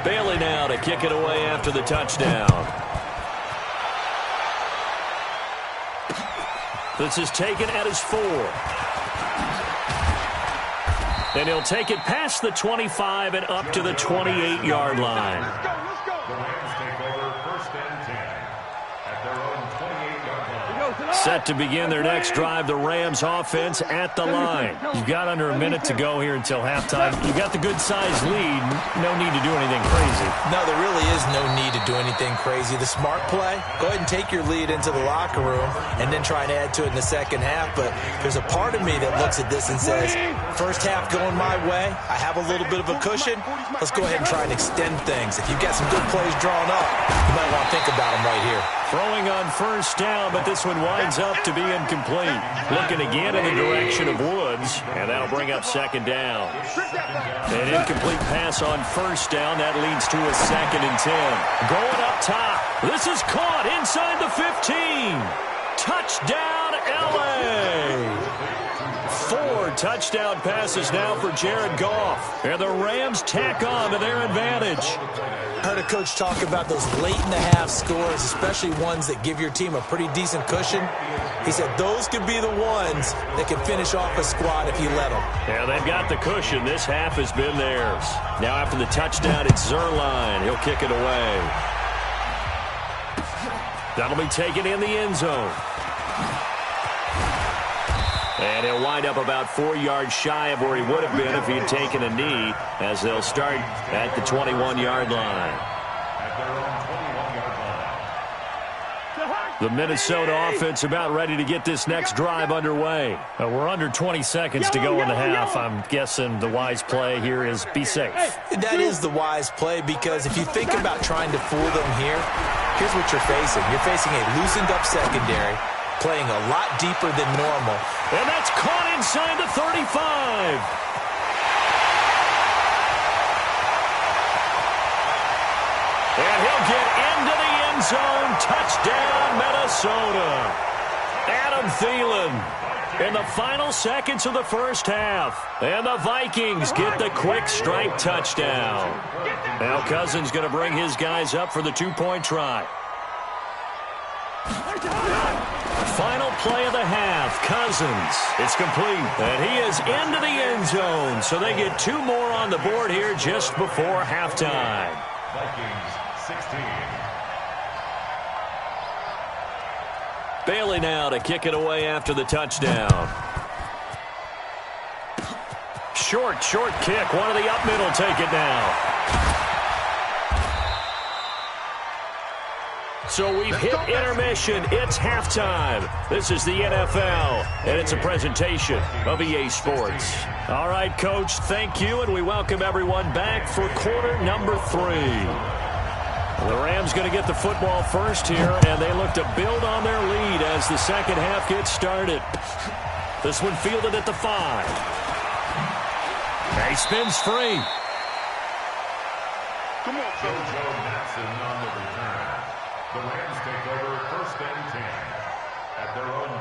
A: Bailey now to kick it away after the touchdown. This is taken at his 4. And he'll take it past the 25 and up to the 28-yard line.
B: The Rams take over 1st and 10 at their own 28-yard line.
A: Set to begin their next drive, the Rams offense at the line. You've got under a minute to go here until halftime. You've got the good-sized lead. No need to do anything crazy.
D: No, there really is no need to do anything crazy. The smart play, go ahead and take your lead into the locker room and then try and add to it in the second half. But there's a part of me that looks at this and says, first half going my way, I have a little bit of a cushion. Let's go ahead and try and extend things. If you've got some good plays drawn up, you might want to think about them right here.
A: Throwing on first down, but this one winds up to be incomplete. Looking again in the direction of Woods, and that'll bring up second down. An incomplete pass on first down. That leads to a 2nd and 10. Going up top. This is caught inside the 15. Touchdown, L.A. 4 touchdown passes now for Jared Goff. And the Rams tack on to their advantage.
D: I heard a coach talk about those late-in-the-half scores, especially ones that give your team a pretty decent cushion. He said those could be the ones that can finish off a squad if you let them.
A: Yeah, they've got the cushion. This half has been theirs. Now after the touchdown, it's Zerline. He'll kick it away. That'll be taken in the end zone. And he'll wind up about 4 yards shy of where he would have been if he had taken a knee, as they'll start at the 21-yard line. The Minnesota offense about ready to get this next drive underway.
E: We're under 20 seconds to go in the half. I'm guessing the wise play here is be safe.
D: That is the wise play, because if you think about trying to fool them here, here's what you're facing. You're facing a loosened-up secondary, playing a lot deeper than normal.
A: And that's caught inside the 35. And he'll get into the end zone. Touchdown, Minnesota. Adam Thielen in the final seconds of the first half. And the Vikings get the quick strike touchdown. Now Cousins going to bring his guys up for the two-point try. Final play of the half, Cousins. It's complete, and he is into the end zone. So they get 2 more on the board here just before halftime.
B: Vikings 16.
A: Bailey now to kick it away after the touchdown. Short kick. One of the up middle take it now. So we've hit intermission. It's halftime. This is the NFL, and it's a presentation of EA Sports. All right, Coach, thank you, and we welcome everyone back for quarter number 3. The Rams going to get the football first here, and they look to build on their lead as the second half gets started. This one fielded at the 5. He spins free.
C: Come on, fellas.
B: Joe Matson on the return. The Rams take over first and 10 at their own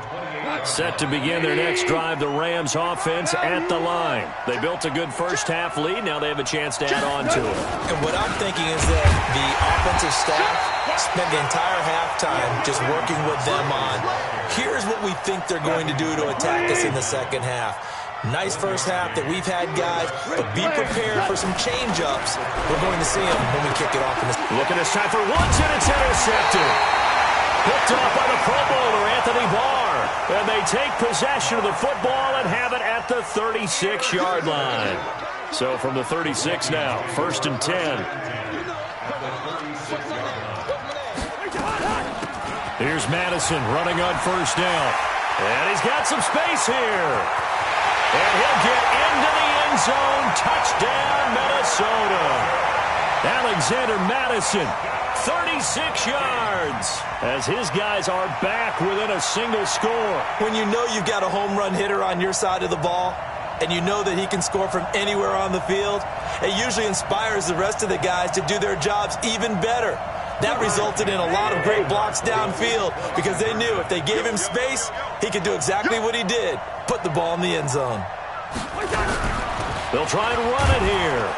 B: 28.
A: Set to begin their next drive, the Rams offense at the line. They built a good first half lead. Now they have a chance to add on to it.
D: And what I'm thinking is that the offensive staff spent the entire halftime just working with them on, here's what we think they're going to do to attack us in the second half. Nice first half that we've had, guys, but be prepared for some change-ups. We're going to see them when we kick it off.
A: Look at this time for once, and it's intercepted. Picked off by the Pro Bowler, Anthony Barr. And they take possession of the football and have it at the 36-yard line. So from the 36 now, first and 10. Here's Madison running on first down. And he's got some space here. And he'll get into the end zone. Touchdown, Minnesota. Alexander Madison, 36 yards, as his guys are back within a single score.
D: When you know you've got a home run hitter on your side of the ball, and you know that he can score from anywhere on the field, it usually inspires the rest of the guys to do their jobs even better. That resulted in a lot of great blocks downfield because they knew if they gave him space, he could do exactly what he did, put the ball in the end zone.
A: They'll try and run it here.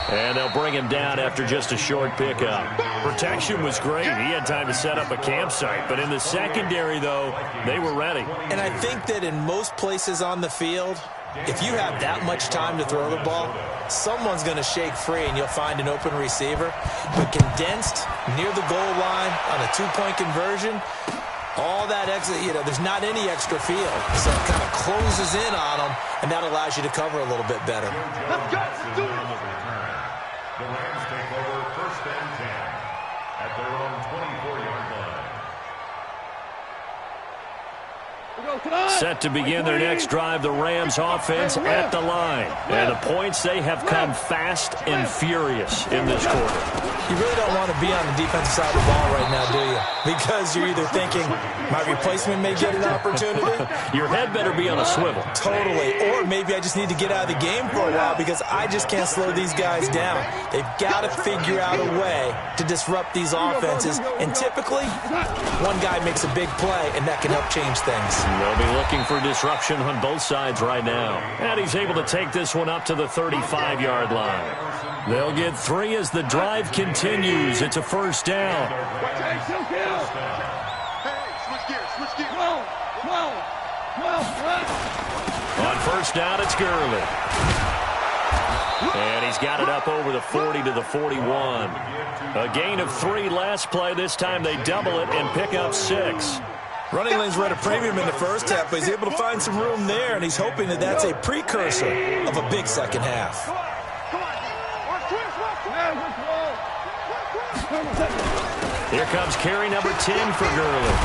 A: And they'll bring him down after just a short pickup. Protection was great. He had time to set up a campsite. But in the secondary, though, they were ready.
D: And I think that in most places on the field, if you have that much time to throw the ball, someone's going to shake free and you'll find an open receiver. But condensed near the goal line on a two-point conversion, all that extra, there's not any extra field. So it kind of closes in on them, and that allows you to cover a little bit better.
C: Let's go.
B: The Rams take over first and 10 at their own 24-yard line.
A: Set to begin their next drive, the Rams offense at the line. And the points, they have come fast and furious in this quarter.
D: You really don't want to be on the defensive side of the ball right now, do you? Because you're either thinking, my replacement may get an opportunity.
A: Your head better be on a swivel.
D: Totally. Or maybe I just need to get out of the game for a while because I just can't slow these guys down. They've got to figure out a way to disrupt these offenses. And typically, one guy makes a big play, and that can help change things.
A: They'll be looking for disruption on both sides right now. And he's able to take this one up to the 35-yard line. They'll get 3 as the drive continues. It's a first down.
C: Hey, switch gears, switch gears.
A: On first down, it's Gurley. And he's got it up over the 40 to the 41. A gain of 3 last play. This time they double it and pick up 6.
D: Running lanes were at a premium in the first half, but he's able to find some room there, and he's hoping that that's a precursor of a big second half.
A: Here comes carry number 10 for Gurley.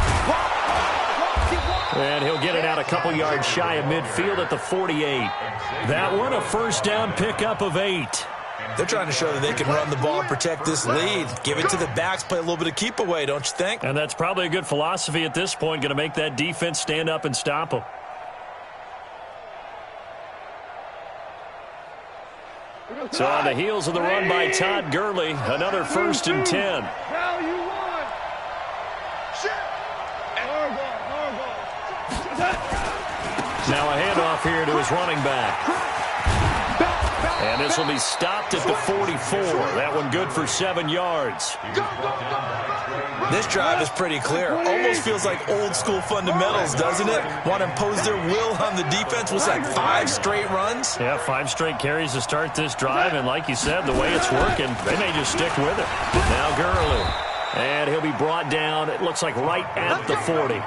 A: And he'll get it out a couple yards shy of midfield at the 48. That one a first down pickup of 8.
D: They're trying to show that they can run the ball and protect this lead. Give it to the backs, play a little bit of keep away, don't you think?
A: And that's probably a good philosophy at this point, going to make that defense stand up and stop them. So on the heels of the run by Todd Gurley, another 1st and 10. Now a handoff here to his running back. And this will be stopped at the 44. That one good for 7 yards.
D: This drive is pretty clear. Almost feels like old school fundamentals, doesn't it? Want to impose their will on the defense. Was that 5 straight runs?
A: Yeah, 5 straight carries to start this drive. And like you said, the way it's working, they may just stick with it. Now Gurley. And he'll be brought down, it looks like right at the 40.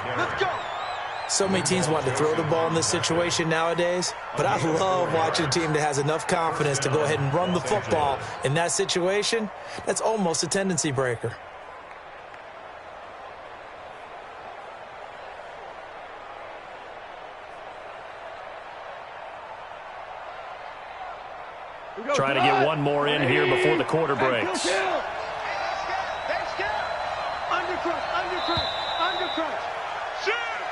D: So many teams want to throw the ball in this situation nowadays, but I love watching a team that has enough confidence to go ahead and run the football in that situation. That's almost a tendency breaker.
A: Try to get one more in here before the quarter breaks.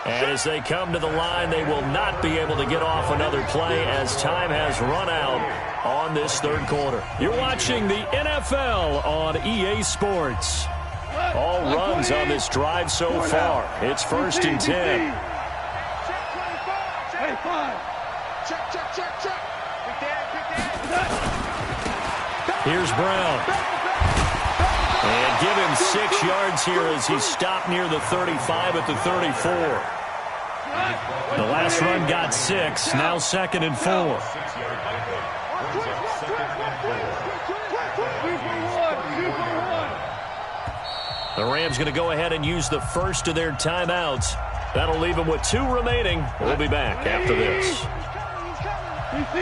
A: And as they come to the line, they will not be able to get off another play as time has run out on this 3rd quarter. You're watching the NFL on EA Sports. All runs on this drive so far. It's 1st and 10. Here's Brown. And give him 6 yards here as he's stopped near the 35 at the 34. The last run got 6. Now 2nd and 4. The Rams going to go ahead and use the first of their timeouts. That'll leave them with 2 remaining. We'll be back after this.
C: DC.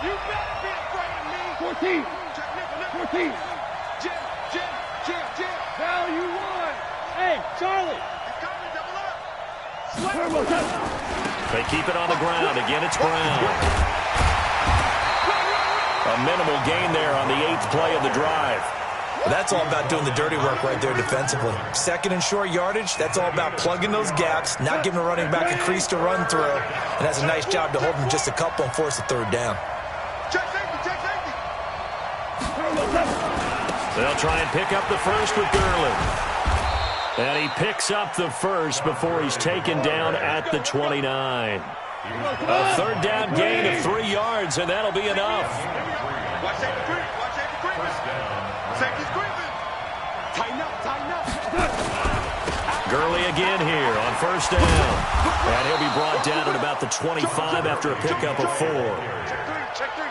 C: You better be afraid of me. 14. Jim. Value 1. Hey, Charlie.
A: They keep it on the ground. Again, it's Brown. A minimal gain there on the 8th play of the drive.
D: That's all about doing the dirty work right there defensively. 2nd and short yardage, that's all about plugging those gaps, not giving a running back a crease to run through. And that's a nice job to hold him just a couple and force a 3rd down.
C: Check safety.
A: They'll try and pick up the first with Gurley. And he picks up the first before he's taken down at the 29. A 3rd down gain of 3 yards, and that'll be enough.
C: Watch safety creep. Safety's creeping. Tighten up.
A: Gurley again here on first down. And he'll be brought down at about the 25 after a pickup of 4.
C: Check three.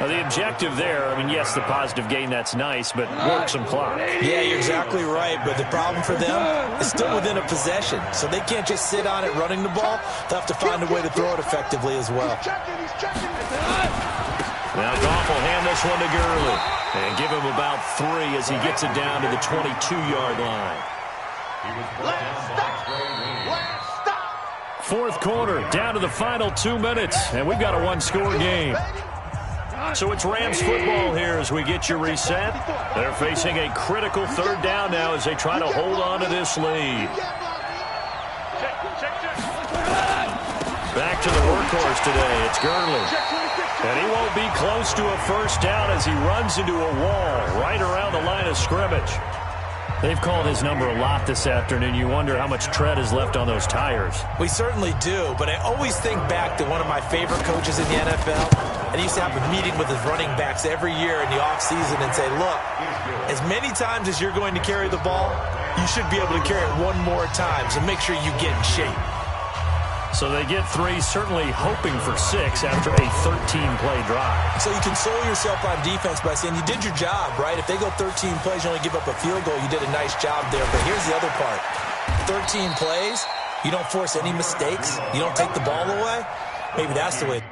A: The objective there, I mean, yes, the positive gain, that's nice, but work some clock.
D: Yeah, you're exactly right, but the problem for them is still within a possession, so they can't just sit on it running the ball. They'll have to find a way to throw it effectively as well.
A: Now Goff will hand this one to Gurley and give him about 3 as he gets it down to the 22-yard line.
C: Last stop.
A: 4th quarter, down to the final 2 minutes, and we've got a 1-score game. So it's Rams football here as we get you reset. They're facing a critical 3rd down now as they try to hold on to this lead. Back to the workhorse today. It's Gurley. And he won't be close to a first down as he runs into a wall right around the line of scrimmage.
E: They've called his number a lot this afternoon. You wonder how much tread is left on those tires.
D: We certainly do, but I always think back to one of my favorite coaches in the NFL, and he used to have a meeting with his running backs every year in the offseason and say, look, as many times as you're going to carry the ball, you should be able to carry it one more time, so make sure you get in shape.
E: So they get 3, certainly hoping for 6 after a 13-play drive.
D: So you console yourself on defense by saying you did your job, right? If they go 13 plays, you only give up a field goal, you did a nice job there. But here's the other part. 13 plays, you don't force any mistakes, you don't take the ball away. Maybe that's the way.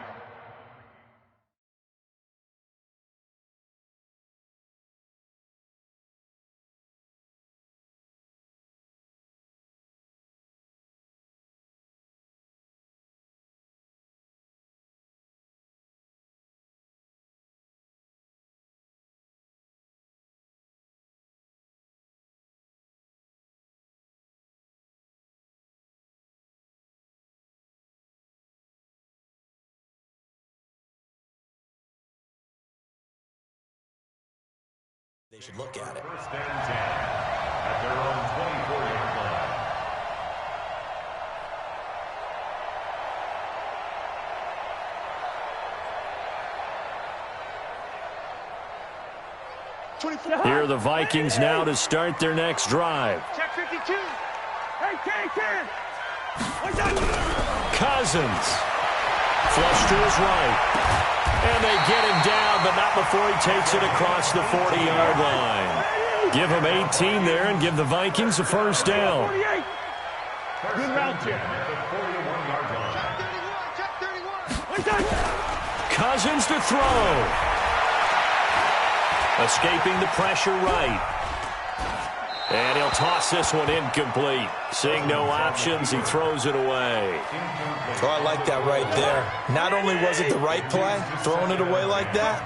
D: They should look at it.
B: First and 10 at their own 24-yard line.
E: Here are the Vikings now to start their next drive.
C: Check 52. Hey, Ken.
E: Cousins. Flush to his right. And they get him down, but not before he takes it across the 40-yard line. Give him 18 there and give the Vikings a first down.
C: Good route here.
B: At the 41-yard line.
C: Check 31.
E: Cousins to throw. Escaping the pressure right. And he'll toss this one incomplete. Seeing no options, he throws it away.
D: Oh, I like that right there. Not only was it the right play, throwing it away like that,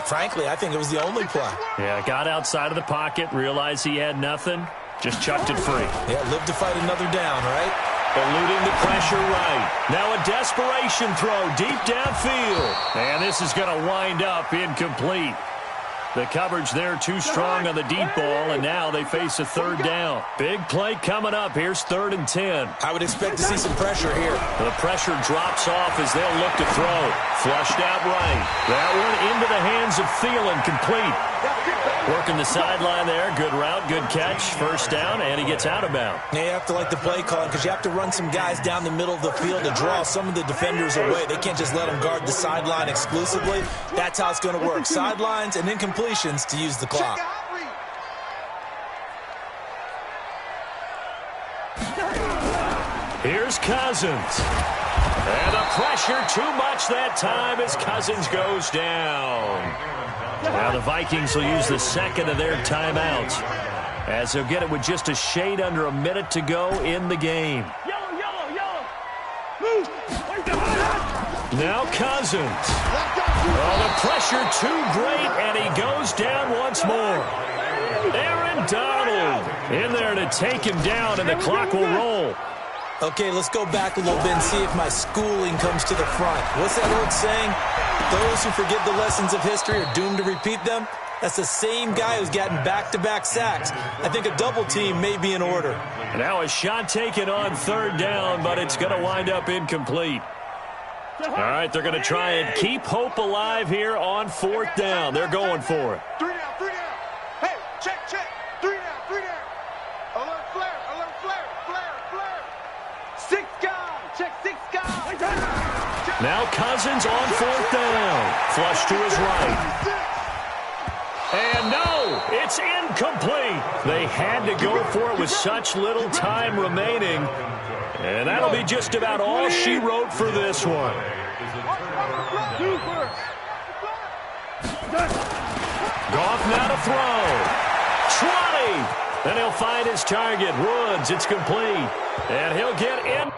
D: frankly, I think it was the only play.
E: Yeah, got outside of the pocket, realized he had nothing, just chucked it free.
D: Yeah, live to fight another down, right?
E: Eluding the pressure right. Now a desperation throw deep downfield. And this is going to wind up incomplete. The coverage there too strong on the deep ball, and now they face a third down. Big play coming up. Here's 3rd and 10.
D: I would expect to see some pressure here.
E: The pressure drops off as they'll look to throw. Flushed out right. That one into the hands of Thielen, complete. Working the sideline there. Good route, good catch. First down, and he gets out of bounds.
D: Now you have to like the play calling because you have to run some guys down the middle of the field to draw some of the defenders away. They can't just let them guard the sideline exclusively. That's how it's going to work. Sidelines and incompletions to use the clock.
E: Here's Cousins. And the pressure too much that time as Cousins goes down. Now the Vikings will use the second of their timeouts as they'll get it with just a shade under a minute to go in the game. Now Cousins. Oh, the pressure too great, and he goes down once more. Aaron Donald in there to take him down, and the clock will roll.
D: Okay, let's go back a little bit and see if my schooling comes to the front. What's that old saying? Those who forget the lessons of history are doomed to repeat them. That's the same guy who's gotten back-to-back sacks. I think a double team may be in order.
E: Now a shot taken on 3rd down, but it's going to wind up incomplete. All right, they're going to try and keep hope alive here on 4th down. They're going for it.
C: 3 down, 3 down. Hey, check. 3 down, 3 down. Alert flare. 6 guys. Check 6 guys.
E: Now Cousins on 4th down. Flush to his right. And no, it's incomplete. They had to go for it with such little time remaining. And that'll be just about all she wrote for this one. Goff now to throw. 20. Then he'll find his target. Woods, it's complete. And he'll get in.